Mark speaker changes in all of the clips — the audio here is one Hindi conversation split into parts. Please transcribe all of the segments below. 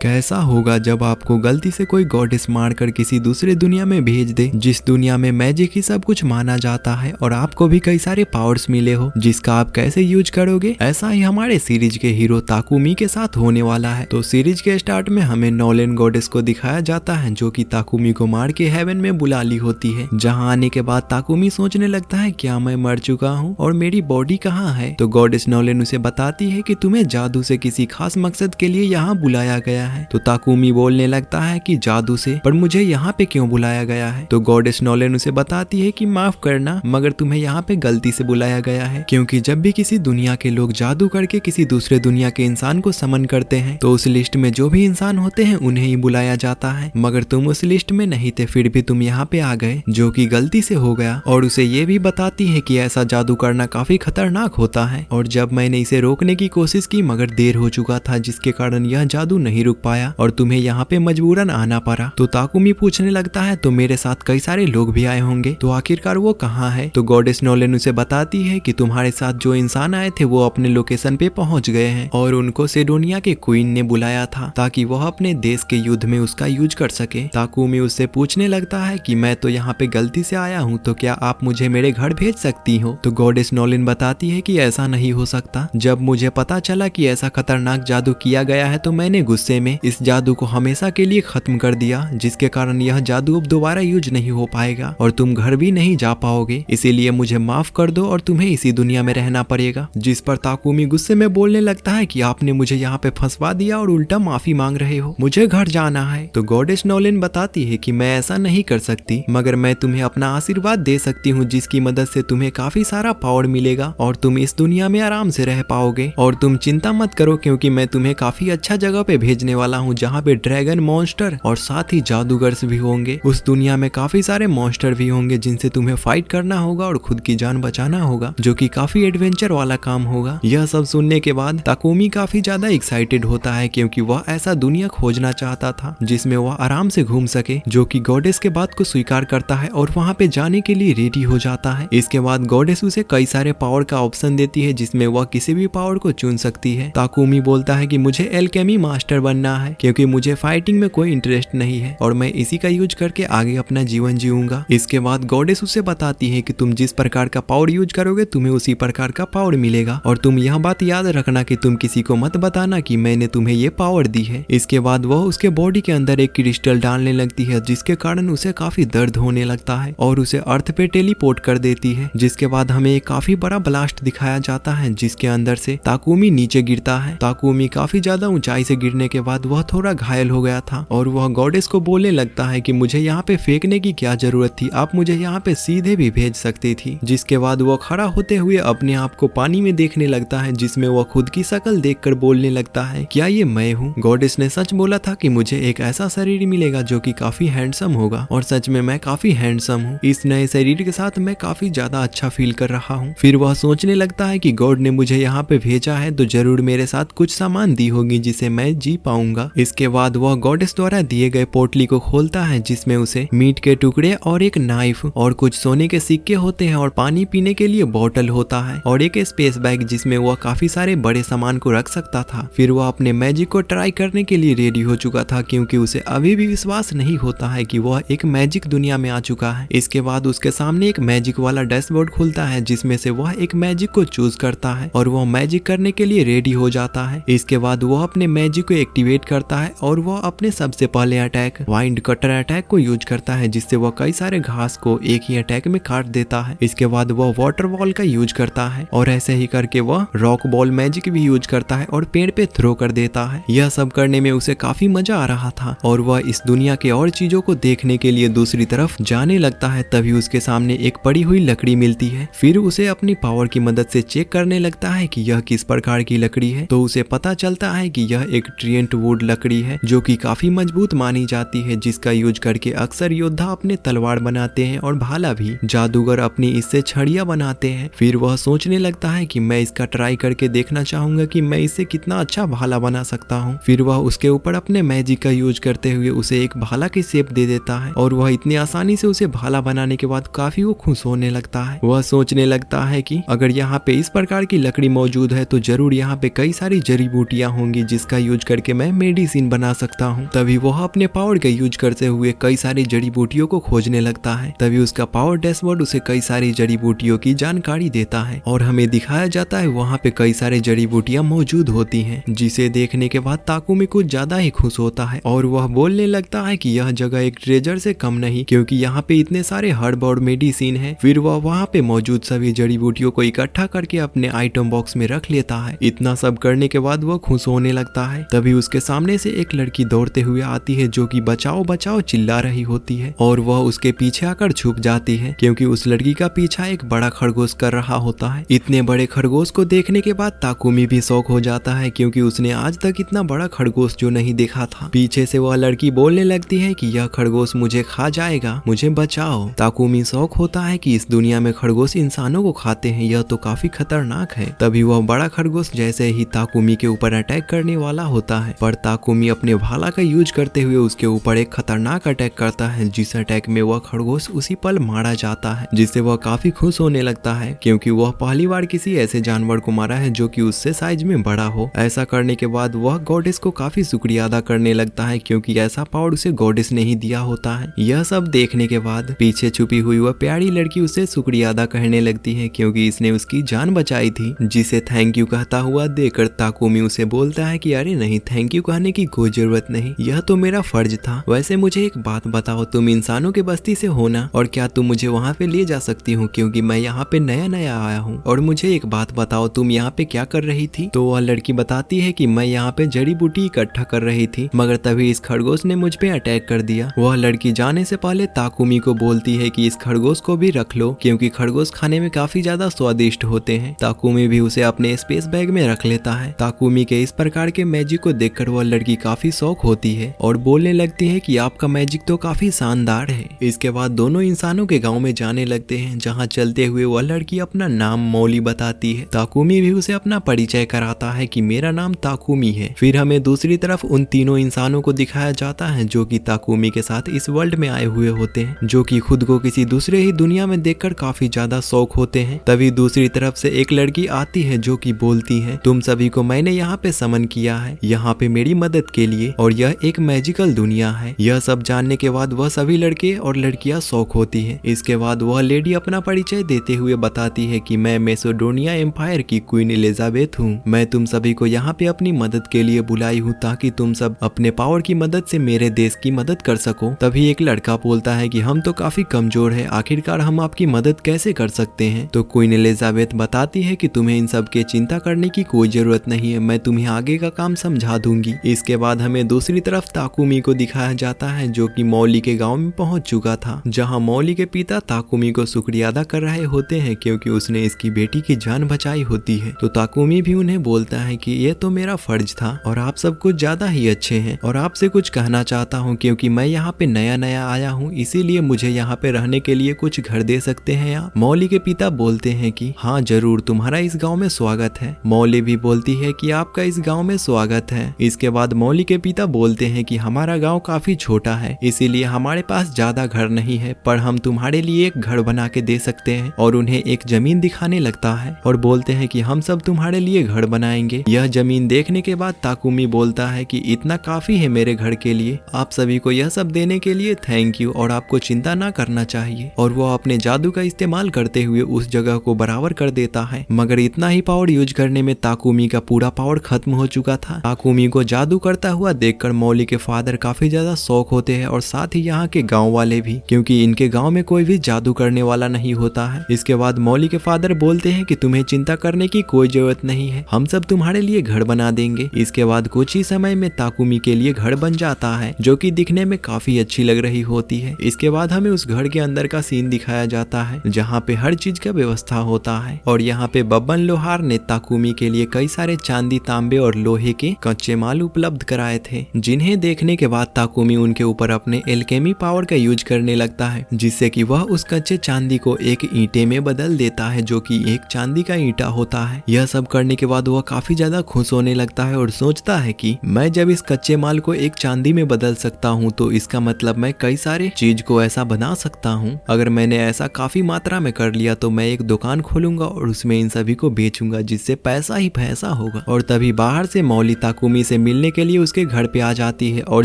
Speaker 1: कैसा होगा जब आपको गलती से कोई गॉडेस मारकर किसी दूसरे दुनिया में भेज दे, जिस दुनिया में मैजिक ही सब कुछ माना जाता है और आपको भी कई सारे पावर्स मिले हो, जिसका आप कैसे यूज करोगे। ऐसा ही हमारे सीरीज के हीरो ताकुमी के साथ होने वाला है। तो सीरीज के स्टार्ट में हमें नॉलेन गॉडेस को दिखाया जाता है जो कि ताकुमी को मार के हेवन में बुला ली होती है। जहाँ आने के बाद ताकुमी सोचने लगता है क्या मैं मर चुका हूँ और मेरी बॉडी कहाँ है। तो गॉडेस नॉलेन उसे बताती है कि तुम्हें जादू से किसी खास मकसद के लिए यहाँ बुलाया गया है। तो ताकुमी बोलने लगता है कि जादू से, पर मुझे यहाँ पे क्यों बुलाया गया है। तो गॉडेस नॉलेन उसे बताती है कि माफ करना, मगर तुम्हें यहाँ पे गलती से बुलाया गया है, क्योंकि जब भी किसी दुनिया के लोग जादू करके किसी दूसरे दुनिया के इंसान को समन करते हैं तो उस लिस्ट में जो भी इंसान होते हैं उन्हें ही बुलाया जाता है। मगर तुम उस लिस्ट में नहीं थे, फिर भी तुम यहाँ पे आ गए, जो कि गलती से हो गया। और उसे ये भी बताती है कि ऐसा जादू करना काफी खतरनाक होता है और जब मैंने इसे रोकने की कोशिश की मगर देर हो चुका था, जिसके कारण यह जादू नहीं रुक पाया और तुम्हें यहाँ पे मजबूरन आना पड़ा। तो ताकुमी पूछने लगता है तो मेरे साथ कई सारे लोग भी आए होंगे, तो आखिरकार वो कहाँ है। तो गॉडेस नॉलेन उसे बताती है कि तुम्हारे साथ जो इंसान आए थे वो अपने लोकेशन पे पहुंच गए हैं और उनको सेडोनिया के क्वीन ने बुलाया था ताकि वह अपने देश के युद्ध में उसका यूज कर सके। ताकुमी उससे पूछने लगता है कि मैं तो यहाँ पे गलती से आया हूँ, तो क्या आप मुझे मेरे घर भेज सकती हो। तो गॉडेस नॉलेन बताती है कि ऐसा नहीं हो सकता। जब मुझे पता चला कि ऐसा खतरनाक जादू किया गया है तो मैंने गुस्से में इस जादू को हमेशा के लिए खत्म कर दिया, जिसके कारण यह जादू अब दोबारा यूज नहीं हो पाएगा और तुम घर भी नहीं जा पाओगे। इसीलिए मुझे माफ कर दो और तुम्हें इसी दुनिया में रहना पड़ेगा। जिस पर ताकुमी गुस्से में बोलने लगता है कि आपने मुझे यहाँ पे फंसवा दिया और उल्टा माफी मांग रहे हो, मुझे घर जाना है। तो गॉडेस नॉलेन बताती है कि मैं ऐसा नहीं कर सकती, मगर मैं तुम्हें अपना आशीर्वाद दे सकती हूँ, जिसकी मदद से तुम्हें काफी सारा पावर मिलेगा और तुम इस दुनिया में आराम से रह पाओगे। और तुम चिंता मत करो, क्योंकि मैं तुम्हें काफी अच्छा जगह पे भेजने वाला हूँ जहाँ पे ड्रैगन, मॉन्स्टर और साथ ही जादूगर्स भी होंगे। उस दुनिया में काफी सारे मॉन्स्टर भी होंगे जिनसे तुम्हें फाइट करना होगा और खुद की जान बचाना होगा, जो कि काफी एडवेंचर वाला काम होगा। यह सब सुनने के बाद ताकुमी काफी ज्यादा एक्साइटेड होता है, क्योंकि वह ऐसा दुनिया खोजना चाहता था जिसमें वह आराम से घूम सके, जो कि गॉडेस के बात को स्वीकार करता है और वहाँ पे जाने के लिए रेडी हो जाता है। इसके बाद गॉडेस उसे कई सारे पावर का ऑप्शन देती है जिसमें वह किसी भी पावर को चुन सकती है। ताकुमी बोलता है कि मुझे एल्केमी मास्टर बनना है, क्योंकि मुझे फाइटिंग में कोई इंटरेस्ट नहीं है और मैं इसी का यूज करके आगे अपना जीवन जीऊंगा। इसके बाद गॉडेस उसे बताती है कि तुम जिस प्रकार का पावर यूज करोगे तुम्हें उसी प्रकार का पावर मिलेगा और तुम यह बात याद रखना कि तुम किसी को मत बताना कि मैंने तुम्हें ये पावर दी है। इसके बाद वह उसके बॉडी के अंदर एक क्रिस्टल डालने लगती है, जिसके कारण उसे काफी दर्द होने लगता है और उसे अर्थ पे टेलीपोर्ट कर देती है। जिसके बाद हमें एक काफी बड़ा ब्लास्ट दिखाया जाता है, जिसके अंदर से ताकुमी नीचे गिरता है। ताकुमी काफी ज्यादा ऊंचाई से गिरने के बाद वह थोड़ा घायल हो गया था और वह गॉडेस को बोलने लगता है कि मुझे यहाँ पे फेंकने की क्या जरूरत थी, आप मुझे यहाँ पे सीधे भी भेज सकती थी। जिसके बाद वह खड़ा होते हुए अपने आप को पानी में देखने लगता है, जिसमें वह खुद की शक्ल देखकर बोलने लगता है क्या ये मैं हूँ। गॉडेस ने सच बोला था कि मुझे एक ऐसा शरीर मिलेगा जो कि काफी हैंडसम होगा और सच में मैं काफी हैंडसम हूँ। इस नए शरीर के साथ मैं काफी ज्यादा अच्छा फील कर रहा हूँ। फिर वह सोचने लगता है कि गॉड ने मुझे यहाँ पे भेजा है तो जरूर मेरे साथ कुछ सामान दी होगी जिसे मैं जी पाऊंगा। इसके बाद वह गॉडेस द्वारा दिए गए पोटली को खोलता है, जिसमें उसे मीट के टुकड़े और एक नाइफ और कुछ सोने के सिक्के होते हैं और पानी पीने के लिए बोतल होता है और एक स्पेस बैग जिसमें वह काफी सारे बड़े सामान को रख सकता था। फिर वह अपने मैजिक को ट्राई करने के लिए रेडी हो चुका था, क्योंकि उसे अभी भी विश्वास नहीं होता है कि वह एक मैजिक दुनिया में आ चुका है। इसके बाद उसके सामने एक मैजिक वाला डैशबोर्ड खुलता है, जिसमें से वह एक मैजिक को चूज करता है और वह मैजिक करने के लिए रेडी हो जाता है। इसके बाद वह अपने मैजिक को एक्टिवेट करता है और वह अपने सबसे पहले अटैक वाइंड कटर अटैक को यूज करता है, जिससे वह कई सारे घास को एक ही अटैक में काट देता है। इसके बाद वह वाटर बॉल का यूज करता है और ऐसे ही करके वह रॉक बॉल मैजिक भी यूज करता है और पेड़ पे थ्रो कर देता है। यह सब करने में उसे काफी मजा आ रहा था और वह इस दुनिया के और चीजों को देखने के लिए दूसरी तरफ जाने लगता है। तभी उसके सामने एक पड़ी हुई लकड़ी मिलती है। फिर उसे अपनी पावर की मदद से चेक करने लगता है कि यह किस प्रकार की लकड़ी है। तो उसे पता चलता है कि यह एक ट्रिएंट वुड लकड़ी है, जो कि काफी मजबूत मानी जाती है, जिसका यूज करके अक्सर योद्धा अपने तलवार बनाते हैं और भाला भी। जादूगर अपनी इससे छड़ियां बनाते हैं। फिर वह सोचने लगता है कि मैं इसका ट्राई करके देखना चाहूंगा कि मैं इससे कितना अच्छा भाला बना सकता हूँ। फिर वह उसके ऊपर अपने मैजिक का यूज करते हुए उसे एक भाला की शेप दे देता है और वह इतनी आसानी से उसे भाला बनाने के बाद काफी वो खुश होने लगता है। वह सोचने लगता है कि अगर यहाँ पे इस प्रकार की लकड़ी मौजूद है तो जरूर यहाँ पे कई सारी जड़ी बूटियां होंगी जिसका यूज करके मैं मेडिसिन बना सकता हूँ। तभी वह अपने पावर का यूज करते हुए कई सारी जड़ी बूटियों को खोजने लगता है। तभी उसका पावर डैशबोर्ड उसे कई सारी जड़ी बूटियों की जानकारी देता है और हमें दिखाया जाता है वहाँ पे कई सारे जड़ी बूटियां मौजूद होती हैं, जिसे देखने के बाद ताकुमी कुछ ज्यादा ही खुश होता है और वह बोलने लगता है कि यह जगह एक ट्रेजर से कम नहीं, क्योंकि यहाँ पे इतने सारे हर्ब और मेडिसिन है। फिर वह वहाँ पे मौजूद सभी जड़ी बूटियों को इकट्ठा करके अपने आइटम बॉक्स में रख लेता है। इतना सब करने के बाद वह खुश होने लगता है। तभी उसके सामने से एक लड़की दौड़ते हुए आती है जो कि बचाओ बचाओ चिल्ला रही होती है और वह उसके पीछे आकर छुप जाती है, क्योंकि उस लड़की का पीछा एक बड़ा खरगोश कर रहा होता है। इतने बड़े खरगोश को देखने के बाद ताकुमी भी शौक हो जाता है, क्योंकि उसने आज तक इतना बड़ा खरगोश जो नहीं देखा था। पीछे से वह लड़की बोलने लगती है कि यह खरगोश मुझे खा जाएगा, मुझे बचाओ। ताकुमी शौक होता है कि इस दुनिया में खरगोश इंसानों को खाते हैं, यह तो काफी खतरनाक है। तभी वह बड़ा खरगोश जैसे ही ताकुमी के ऊपर अटैक करने वाला होता है, पर ताकुमी अपने भाला का यूज करते हुए उसके ऊपर एक खतरनाक अटैक करता है, जिस अटैक में वह खरगोश उसी पल मारा जाता है, जिससे वह काफी खुश होने लगता है, क्योंकि वह पहली बार किसी ऐसे जानवर को मारा है जो कि उससे साइज में बड़ा हो। ऐसा करने के बाद वह गॉडेस को काफी शुक्रिया अदा करने लगता है, क्योंकि ऐसा पावर उसे गॉडेस ने ही दिया होता है। यह सब देखने के बाद पीछे छुपी हुई वह प्यारी लड़की उसे शुक्रिया अदा करने लगती है, क्योंकि इसने उसकी जान बचाई थी, जिसे थैंक यू कहता हुआ देखकर ताकुमी उसे बोलता है कि अरे नहीं, थैंक यू कहने की कोई जरूरत नहीं, यह तो मेरा फर्ज था। वैसे मुझे एक बात बताओ, तुम इंसानों के बस्ती से हो ना, और क्या तुम मुझे वहाँ पे ले जा सकती हो, क्योंकि मैं यहाँ पे नया नया आया हूँ। और मुझे एक बात बताओ, तुम यहाँ पे क्या कर रही थी? तो वह लड़की बताती है कि मैं यहाँ पे जड़ी बूटी इकट्ठा कर रही थी, मगर तभी इस खरगोश ने मुझ पे अटैक कर दिया। वह लड़की जाने से पहले ताकुमी को बोलती है कि इस खरगोश को भी रख लो, क्योंकि खरगोश खाने में काफी ज्यादा स्वादिष्ट होते हैं। ताकुमी भी उसे अपने स्पेस बैग में रख लेता है। ताकुमी के इस प्रकार के मैजिक को देखकर वह लड़की काफी शौक होती है और बोलने लगती है कि आपका मैजिक तो काफी शानदार है। इसके बाद दोनों इंसानों के गाँव में जाने लगते हैं, जहाँ चलते हुए वह लड़की अपना नाम मौली बताती है। ताकुमी भी उसे अपना परिचय कराता है कि मेरा नाम ताकुमी है। फिर हमें दूसरी तरफ उन तीनों इंसानों को दिखाया जाता है जो कि ताकुमी के साथ इस वर्ल्ड में आए हुए होते हैं, जो कि खुद को किसी दूसरे ही दुनिया में देखकर काफी ज्यादा शौक होते हैं। तभी दूसरी तरफ से एक लड़की आती है जो कि बोलती है, तुम सभी को मैंने यहाँ पे समन किया है, यहाँ पे मेरी मदद के लिए, और यह एक मैजिकल दुनिया है। यह सब जानने के बाद वह सभी लड़के और लड़कियां शौक होती है। इसके बाद वह लेडी अपना परिचय देते हुए बताती है कि मैं मैसेडोनिया एम्पायर की क्वीन एलिजाबेथ हूँ। मैं तुम सभी को यहाँ पे अपनी मदद के लिए बुलाई हूँ, ताकि तुम सब अपने पावर की मदद से मेरे देश की मदद कर सको। तभी एक लड़का बोलता है कि हम तो काफी कमजोर है, आखिरकार हम आपकी मदद कैसे कर सकते हैं? तो क्वीन एलिजाबेथ बताती है कि तुम्हें इन सब के चिंता करने की कोई जरूरत नहीं है, मैं तुम्हें आगे का काम समझा दूंगी। इसके बाद हमें दूसरी तरफ ताकुमी को दिखाया जाता है जो कि मौली के गाँव में पहुंच चुका था, जहाँ मौली के पिता ताकुमी को शुक्रिया अदा कर रहे होते हैं, क्योंकि उसने इसकी बेटी की जान बचाई होती है। तो ताकुमी भी उन्हें बोलता है कि ये तो मेरा फर्ज था और आप सब कुछ ज्यादा ही अच्छे हैं, और आपसे कुछ कहना चाहता हूँ, क्योंकि मैं यहाँ पे नया नया आया हूँ, इसीलिए मुझे यहाँ पे रहने के लिए कुछ घर दे सकते हैं आप? मौली के पिता बोलते हैं कि हाँ जरूर, तुम्हारा इस गाँव में स्वागत है। मौली भी बोलती है कि आपका इस गाँव में स्वागत है। इसके बाद मौली के पिता बोलते हैं कि हमारा गाँव काफी छोटा है, इसीलिए हमारे पास ज्यादा घर नहीं है, पर हम तुम्हारे लिए एक घर बना के दे सकते हैं। और उन्हें एक जमीन दिखाने लगता है और बोलते हैं कि हम सब तुम्हारे लिए घर बनाएंगे। यह जमीन देखने के बाद ताकुमी बोलता है कि इतना काफी है मेरे घर के लिए, आप सभी को यह सब देने के लिए थैंक यू, और आपको चिंता ना करना चाहिए। और वो अपने जादू का इस्तेमाल करते हुए उस जगह को बराबर कर देता है, मगर इतना ही पावर यूज करने में ताकुमी का पूरा पावर खत्म हो चुका था। ताकुमी को जादू करता हुआ देखकर मौली के फादर काफी ज्यादा शौक होते हैं, और साथ ही यहाँ के गाँव वाले भी, क्योंकि इनके गाँव में कोई भी जादू करने वाला नहीं होता है। इसके बाद मौली के फादर बोलते हैं कि तुम्हें चिंता करने की कोई जरूरत नहीं है, हम सब तुम्हारे लिए घर बना देंगे। इसके बाद कुछ ही समय में ताकुमी के लिए घर बन जाता है, जो कि दिखने में काफी अच्छी लग रही होती है। इसके बाद हमें उस घर के अंदर का सीन दिखाया जाता है, जहाँ पे हर चीज का व्यवस्था होता है, और यहाँ पे बब्बन लोहार ने ताकुमी के लिए कई सारे चांदी, तांबे और लोहे के कच्चे माल उपलब्ध कराए थे, जिन्हें देखने के बाद ताकुमी उनके ऊपर अपने एल्केमी पावर का यूज करने लगता है, जिससे कि वह उस कच्चे चांदी को एक ईंटे में बदल देता है, जो कि एक चांदी का ईंटा होता है। यह सब करने के बाद वह काफी ज्यादा खुश होने लगता है और सोचता है कि मैं जब इस कच्चे माल को एक चांदी में बदल सकता हूँ, तो इसका मतलब मैं कई सारे चीज को ऐसा बना सकता हूँ। अगर मैंने ऐसा काफी मात्रा में कर लिया तो मैं एक दुकान खोलूंगा और उसमें इन सभी को बेचूंगा, जिससे पैसा ही पैसा होगा। और तभी बाहर से मौली ताकुमी से से मिलने के लिए उसके घर पे आ जाती है और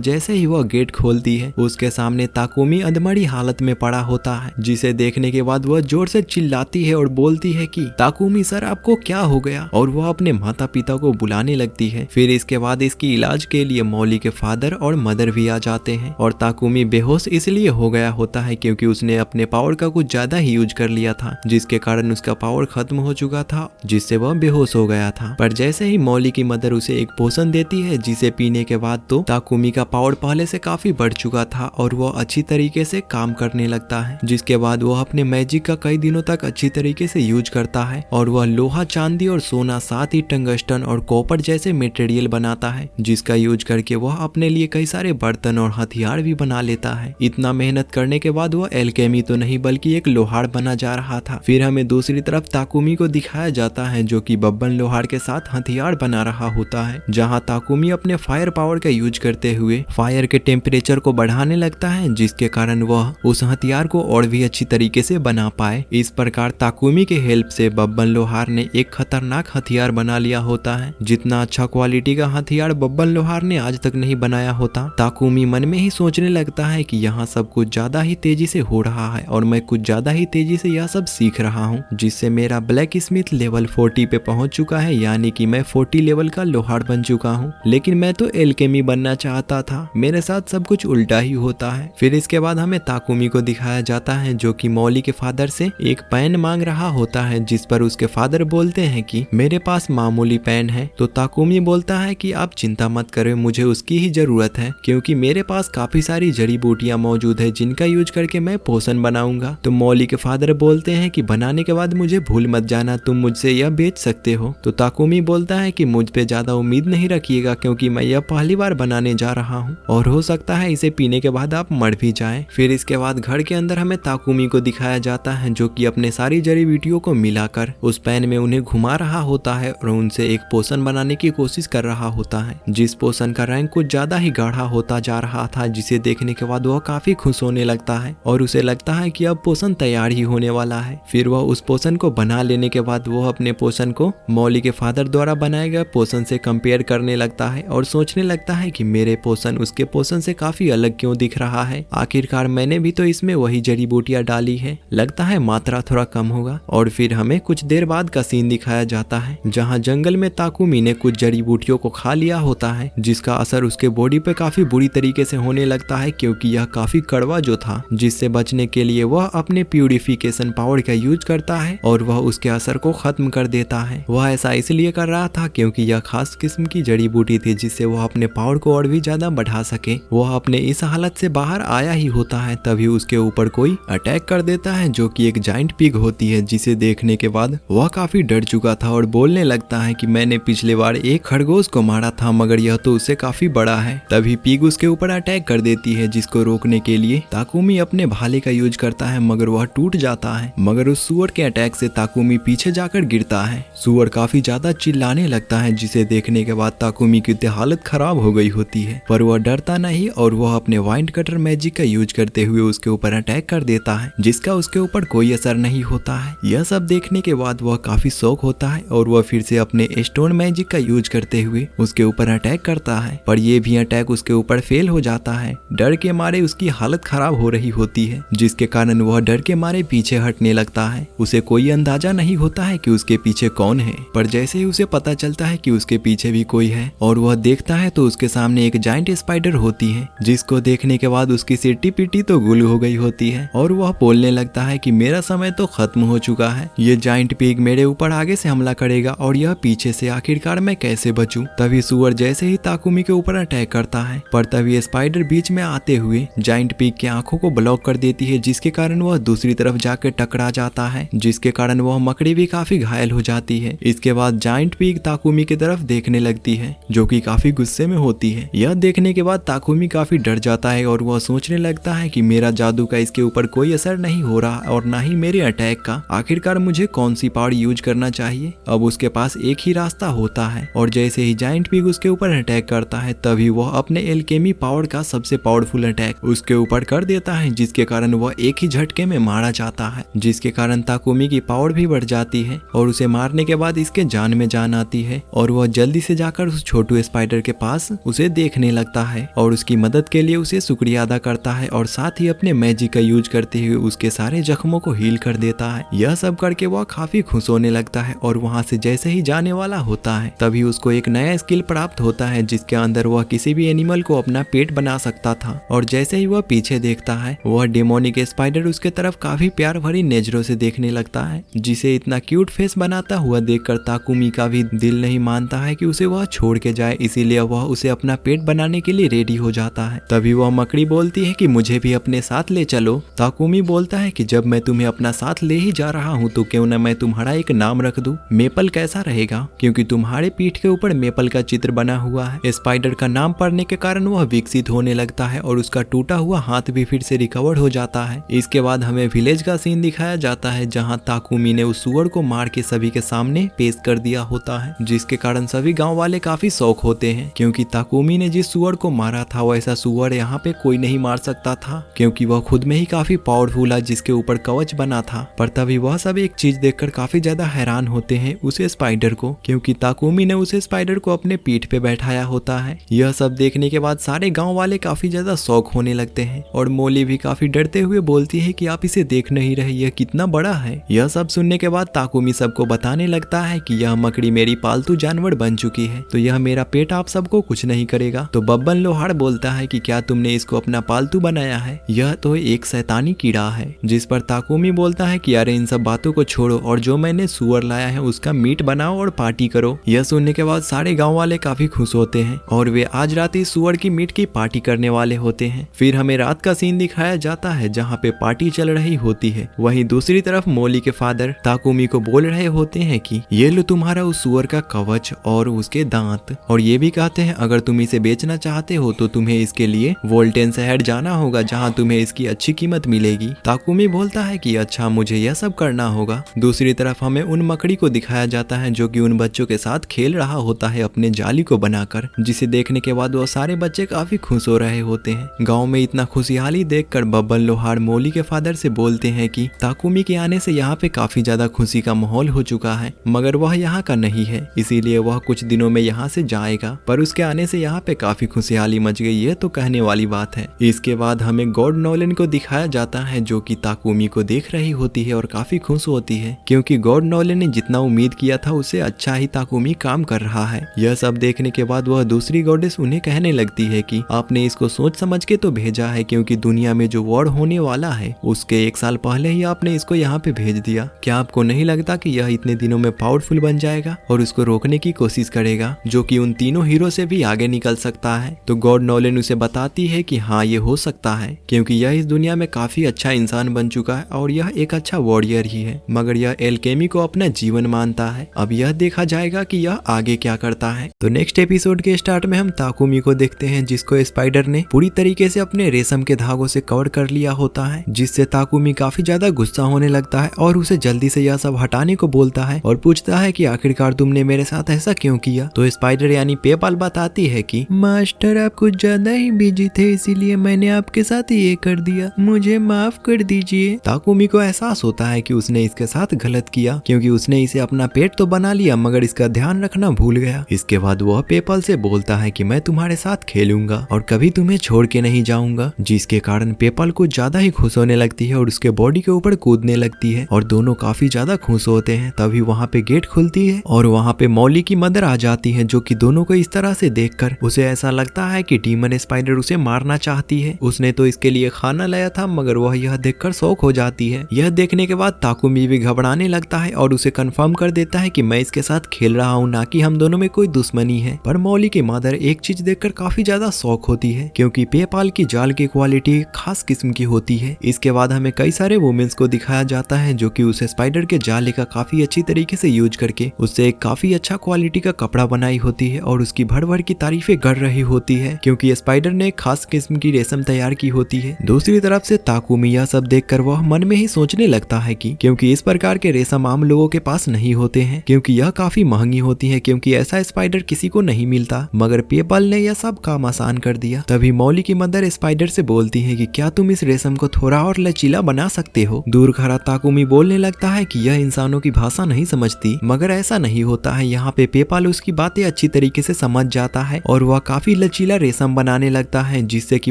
Speaker 1: जैसे ही वह गेट खोलती है उसके सामने ताकुमी अधमरी हालत में पड़ा होता है, जिसे देखने के बाद वह जोर से चिल्लाती है और बोलती है कि ताकुमी सर आपको क्या हो गया, और वह अपने माता पिता को बुलाने लगती है। फिर इसके बाद इसकी इलाज के लिए मौली के फादर और मदर भी आ जाते हैं और ताकुमी बेहोश इसलिए हो गया होता है क्योंकि उसने अपने पावर का कुछ ज्यादा ही यूज कर लिया था, जिसके कारण उसका पावर खत्म हो चुका था, जिससे वह बेहोश हो गया था। पर जैसे ही मौली की मदर उसे एक पोषण देती है जिसे पीने के बाद तो ताकुमी का पावर पहले से काफी बढ़ चुका था और वह अच्छी तरीके से काम करने लगता है, जिसके बाद वह अपने मैजिक का कई दिनों तक अच्छी तरीके से यूज करता है और वह लोहा, चांदी और सोना, साथ ही टंगस्टन और कॉपर जैसे मटेरियल बनाता है, जिसका यूज करके वह अपने लिए कई सारे बर्तन और हथियार भी बना लेता है। इतना मेहनत करने के बाद वह एल्केमी तो नहीं बल्कि एक लोहार बना जा रहा था। फिर हमें दूसरी तरफ ताकुमी को दिखाया जाता है जो कि बब्बन लोहार के साथ हथियार बना रहा होता है, जहाँ ताकुमी अपने फायर पावर का यूज करते हुए फायर के टेम्परेचर को बढ़ाने लगता है, जिसके कारण वह उस हथियार को और भी अच्छी तरीके से बना पाए। इस प्रकार ताकुमी के हेल्प से बब्बन लोहार ने एक खतरनाक हथियार बना लिया होता है। जितना अच्छा क्वालिटी का हथियार बब्बन लोहार ने आज तक नहीं बनाया होता। ताकुमी मन में ही सोचने लगता है कि यहाँ सब कुछ ज्यादा ही तेजी से हो रहा है और मैं कुछ ज्यादा ही तेजी से यह सब सीख रहा हूँ, जिससे मेरा ब्लैक स्मिथ लेवल 40 पे पहुंच चुका है, यानी कि मैं 40 लेवल का लोहार बन चुका हूँ। लेकिन मैं तो एल्केमी बनना चाहता था, मेरे साथ सब कुछ उल्टा ही होता है। फिर इसके बाद हमें ताकुमी को दिखाया जाता है जो कि मौली के फादर से एक पेन मांग रहा होता है, जिस पर उसके फादर बोलते हैं कि मेरे पास मामूली पेन है। तो ताकुमी बोलता है कि आप चिंता मत करें, मुझे उसकी ही जरूरत है क्योंकि मेरे पास काफी सारी जड़ी बूटियां मौजूद है जिनका यूज करके मैं पोषण बनाऊंगा। तो मौली के फादर बोलते हैं कि बनाने के बाद मुझे भूल मत जाना, तुम मुझसे यह बेच सकते हो। तो ताकुमी बोलता है कि मुझ पे ज्यादा उम्मीद नहीं रखिएगा क्योंकि मैं यह पहली बार बनाने जा रहा हूँ और हो सकता है इसे पीने के बाद आप मर भी जाएं। फिर इसके बाद घर के अंदर हमें ताकुमी को दिखाया जाता है जो कि अपने सारी जड़ी बूटियों को मिलाकर उस पेन में उन्हें घुमा रहा होता है और उनसे एक पोषण बनाने की कोशिश कर रहा होता है, जिस पोषण का रंग कुछ ज्यादा ही गाढ़ा होता जा रहा था, जिसे देखने के बाद वह काफी खुश होने लगता है और उसे लगता है कि अब पोषण तैयार ही होने वाला है। फिर वह उस पोषण को बना लेने के बाद वह अपने पोषण को मौली के फादर द्वारा बनाए गए पोषण से कंपेयर करने लगता है और सोचने लगता है कि मेरे पोषण उसके पोषण से काफी अलग क्यों दिख रहा है, आखिरकार मैंने भी तो इसमें वही जड़ी बूटियां डाली है, लगता है मात्रा थोड़ा कम होगा। और फिर हमें कुछ देर बाद का सीन दिखाया जाता है जहाँ जंगल में ताकुमी ने कुछ जड़ी बूटियों को खा लिया होता है, जिसका असर उसके बॉडी पे काफी बुरी तरीके से होने लगता है क्योंकि यह काफी कड़वा जो था, जिससे बचने के लिए वह अपने प्यूरिफिकेशन पावर का यूज करता है और वह उसके असर को खत्म कर देता है। वह ऐसा इसलिए कर रहा था क्योंकि यह खास किस्म की जड़ी बूटी थी जिससे वह अपने पावर को और भी ज्यादा बढ़ा सके। वह अपने इस हालत से बाहर आया ही होता है तभी उसके ऊपर कोई अटैक कर देता है जो कि एक जाइंट पिग होती है, जिसे देखने के बाद वह काफी डर चुका था और बोलने लगता है कि मैंने पिछले बार एक खरगोश को मारा था मगर यह तो उससे काफी बड़ा है। तभी पिग उसके ऊपर अटैक कर देती है, जिसको रोकने के लिए ताकुमी अपने भाले का यूज करता है मगर वह टूट जाता है। मगर उस सुअर के अटैक से ताकुमी पीछे जाकर गिरता है। सुअर काफी ज्यादा चिल्लाने लगता है, जिसे देखने के बाद ताकुमी की हालत खराब हो गई होती है, पर वह डरता नहीं और वह अपने वाइंड कटर मैजिक का यूज करते हुए उसके ऊपर अटैक कर देता है, जिसका उसके ऊपर कोई असर नहीं होता है। यह सब देखने के बाद वह काफी शौक होता है और वह फिर से अपने स्टोन मैजिक का यूज करते हुए उसके ऊपर अटैक करता है, पर यह भी अटैक उसके ऊपर फेल हो जाता है। डर के मारे उसकी हालत खराब हो रही होती है, जिसके कारण वह डर के मारे पीछे हटने लगता है। उसे कोई अंदाजा नहीं होता है कि उसके पीछे कौन है, पर जैसे ही उसे पता चलता है कि उसके पीछे भी कोई है और वह देखता है तो उसके सामने एक जाइंट स्पाइडर होती है, जिसको देखने के बाद उसकी सिट्टी पिट्टी तो गुल हो गई होती है और वह बोलने लगता है कि मेरा समय तो खत्म हो चुका है, ये जाइंट पिग मेरे ऊपर आगे से हमला करेगा और यह पीछे से, आखिरकार मैं कैसे बचूं। तभी सुअर जैसे ही ताकुमी के ऊपर अटैक करता है, पर तभी स्पाइडर बीच में आते हुए जाइंट पिग की आंखों को ब्लॉक कर देती है, जिसके कारण वह दूसरी तरफ जाकर टकरा जाता है, जिसके कारण वह मकड़ी भी काफी घायल हो जाती है। इसके बाद जाइंट पिग ताकुमी की तरफ देखने लगती है जो कि काफी गुस्से में होती है। यह देखने के बाद ताकुमी काफी डर जाता है और वह सोचने लगता है कि मेरा जादू का इसके ऊपर कोई असर नहीं हो रहा और ना ही मेरे अटैक का, आखिरकार मुझे कौन सी पावर यूज करना चाहिए। अब उसके पास एक ही रास्ता होता है और जैसे ही जाइंट पिग उसके ऊपर अटैक करता है तभी वह अपने एल्केमी पावर का सबसे पावरफुल अटैक उसके ऊपर कर देता है, जिसके कारण वह एक ही झटके में मारा जाता है, जिसके कारण ताकुमी की पावर भी बढ़ जाती है और उसे मारने के बाद इसके जान में जान आती है और वह जल्दी से जाकर उस छोटू स्पाइडर के पास उसे देखने लगता है और उसकी मदद के लिए उसे शुक्रिया अदा करता है और साथ ही अपने मैजिक का यूज करते हुए उसके सारे जख्मों को हील कर देता है। यह सब करके वह काफी खुश होने लगता है और वहाँ से जैसे ही जाने वाला होता है तभी उसको एक नया स्किल प्राप्त होता है जिसके अंदर वह किसी भी एनिमल को अपना पेट बना सकता था। और जैसे ही वह पीछे देखता है वह डेमोनिक स्पाइडर उसके तरफ काफी प्यार भरी नजरों से देखने लगता है, जिसे इतना क्यूट फेस बनाता हुआ देखकर ताकुमी का भी दिल नहीं मानता है कि उसे वह छोड़ के जाए, इसीलिए वह उसे अपना पेट बनाने के लिए रेडी हो जाता है। तभी वह मकड़ी बोलती है कि मुझे भी अपने साथ ले चलो। ताकुमी बोलता है कि जब मैं तुम्हें अपना साथ ले ही जा रहा हूँ तो क्यों न मैं तुम्हारा एक नाम रख दूं, मेपल कैसा रहेगा, क्योंकि तुम्हारे पीठ के ऊपर मेपल का चित्र बना हुआ है। स्पाइडर का नाम पढ़ने के कारण वह विकसित होने लगता है और उसका टूटा हुआ हाथ भी फिर से रिकवर हो जाता है। इसके बाद हमें विलेज का सीन दिखाया जाता है जहाँ ताकुमी ने उस सुअर को मार के सभी के सामने पेश कर दिया होता है, जिसके कारण सभी गाँव वाले काफी शौक होते हैं क्योंकि ताकुमी ने जिस सुअर को मारा था वैसा सुअर यहाँ पे कोई नहीं मार सकता था क्योंकि वह खुद में ही काफी पावरफुल है जिसके ऊपर कवच बना था। पर तभी वह सब एक चीज देखकर काफी ज्यादा हैरान होते हैं उसे स्पाइडर को, क्योंकि ताकुमी ने उसे स्पाइडर को अपने पीठ पे बैठाया होता है। यह सब देखने के बाद सारे गांव वाले काफी ज्यादा शौक होने लगते हैं और मोली भी काफी डरते हुए बोलती है कि आप इसे देख नहीं रहे, यह कितना बड़ा है। यह सब सुनने के बाद ताकुमी सबको बताने लगता है कि यह मकड़ी मेरी पालतू जानवर बन चुकी है तो यह मेरा पेट आप सबको कुछ नहीं करेगा। तो बब्बन लोहार बोलता है कि क्या तुमने इसको अपना पालतू बनाया है, यह तो एक शैतानी कीड़ा है। जिस पर ताकुमी बोलता है कि अरे इन सब बातों को छोड़ो और जो मैंने सुअर लाया है उसका मीट बनाओ और पार्टी करो। यह सुनने के बाद सारे गांव वाले काफी खुश होते हैं और वे आज रात इस सुअर की मीट की पार्टी करने वाले होते हैं। फिर हमें रात का सीन दिखाया जाता है जहाँ पे पार्टी चल रही होती है। वहीं दूसरी तरफ मोली के फादर ताकुमी को बोल रहे होते हैं कि ये लो तुम्हारा उस सुअर का कवच और उसके दांत, और ये भी कहते हैं अगर तुम इसे बेचना चाहते हो तो तुम्हें इसके लिए वोल्टेन शहर जाना होगा जहाँ तुम्हें इसकी अच्छी कीमत मिलेगी। ताकुमी बोलता है कि अच्छा मुझे यह सब करना होगा। दूसरी तरफ हमें उन मकड़ी को दिखाया जाता है जो कि उन बच्चों के साथ खेल रहा होता है अपने जाली को बनाकर, जिसे देखने के बाद वो सारे बच्चे काफी खुश हो रहे होते हैं। गाँव में इतना खुशहाली देखकर बब्बन लोहार मोली के फादर से बोलते हैं कि ताकुमी के आने से यहाँ पे काफी ज्यादा खुशी का माहौल हो चुका है मगर वह यहाँ का नहीं है, इसीलिए वह कुछ दिनों में यहाँ से जाएगा। पर उसके आने से यहाँ पे काफी खुशहाली मच गई है तो कहने वाली बात है। इसके बाद हमें गॉड नॉलन को दिखाया जाता है जो कि ताकुमी को देख रही होती है और काफी खुश होती है क्योंकि गॉड नॉलन ने जितना उम्मीद किया था उससे अच्छा ही ताकुमी काम कर रहा है। यह सब देखने के बाद वह दूसरी गॉडेस उन्हें कहने लगती है कि आपने इसको सोच समझ के तो भेजा है क्योंकि दुनिया में जो वॉर होने वाला है उसके 1 साल पहले ही आपने इसको यहाँ पे भेज दिया। क्या आपको नहीं लगता कि यह इतने दिनों में पावरफुल बन जाएगा और उसको रोकने की कोशिश करेगा जो कि उन तीनों हीरो से भी आगे निकल सकता है। तो गॉड नॉलन उसे बताती है कि हाँ ये हो सकता है क्योंकि यह इस दुनिया में काफी अच्छा इंसान बन चुका है और यह एक अच्छा वॉरियर ही है मगर यह एल्केमी को अपना जीवन मानता है। अब यह देखा जाएगा कि यह आगे क्या करता है। तो नेक्स्ट एपिसोड के स्टार्ट में हम ताकुमी को देखते हैं जिसको स्पाइडर ने पूरी तरीके से अपने रेशम के धागों से कवर कर लिया होता है, जिससे ताकुमी काफी ज्यादा गुस्सा होने लगता है और उसे जल्दी से यह सब हटाने को बोलता है और पूछता है कि आखिरकार तुमने मेरे साथ ऐसा क्यों किया। तो स्पाइडर यानी पेपाल बताती है कि मास्टर आप कुछ ज्यादा ही बिजी थे इसीलिए मैंने आपके साथ ये कर दिया, मुझे माफ कर दीजिए। ताकुमी को एहसास होता है कि उसने इसके साथ गलत किया क्योंकि उसने इसे अपना पेट तो बना लिया मगर इसका ध्यान रखना भूल गया। इसके बाद वह पेपाल से बोलता है कि मैं तुम्हारे साथ खेलूंगा और कभी तुम्हें छोड़ के नहीं जाऊंगा, जिसके कारण पेपाल को ज्यादा ही खुश होने लगती है और उसके बॉडी के ऊपर कूदने लगती है और दोनों काफी ज्यादा खुश होते हैं। तभी वहाँ पे गेट खुलती है और वहाँ पे मौली की मदर आ जाती है जो कि दोनों को इस तरह से देखकर उसे ऐसा लगता है कि डीमन स्पाइडर उसे मारना चाहती है। उसने तो इसके लिए खाना लाया था मगर वह यह देखकर शौक हो जाती है। यह देखने के बाद ताकुमी भी घबराने लगता है और उसे कंफर्म कर देता है कि मैं इसके साथ खेल रहा हूँ, ना कि हम दोनों में कोई दुश्मनी है। पर मौली की मदर एक चीज देखकर काफी ज्यादा शौक होती है क्योंकि पेपाल की जाल की क्वालिटी खास किस्म की होती है। इसके बाद हमें कई सारे वुमेन्स को दिखाया जाता है जो कि उसे स्पाइडर के जाले का काफी अच्छी तरीके से यूज करके उससे एक काफी अच्छा क्वालिटी का कपड़ा बनाई होती है और उसकी भर भर की तारीफें कर रही होती है क्योंकि स्पाइडर ने एक खास किस्म की रेशम तैयार की होती है। दूसरी तरफ से ताकुमी यह सब देखकर वह मन में ही सोचने लगता है कि क्योंकि इस प्रकार के रेशम आम लोगों के पास नहीं होते हैं क्योंकि यह काफी महंगी होती है क्योंकि ऐसा स्पाइडर किसी को नहीं मिलता, मगर पेपाल ने यह सब काम आसान कर दिया। तभी मौली की मदर स्पाइडर से बोलती है कि क्या तुम इस रेशम को थोड़ा और लचीला बना सकते हो। दूर खड़ा ताकुमी बोलने लगता है कि यह इंसानों की भाषा नहीं समझती, मगर ऐसा नहीं होता है। यहाँ पे पेपाल उसकी बातें अच्छी तरीके से समझ जाता है और वह काफी लचीला रेशम बनाने लगता है, जिससे कि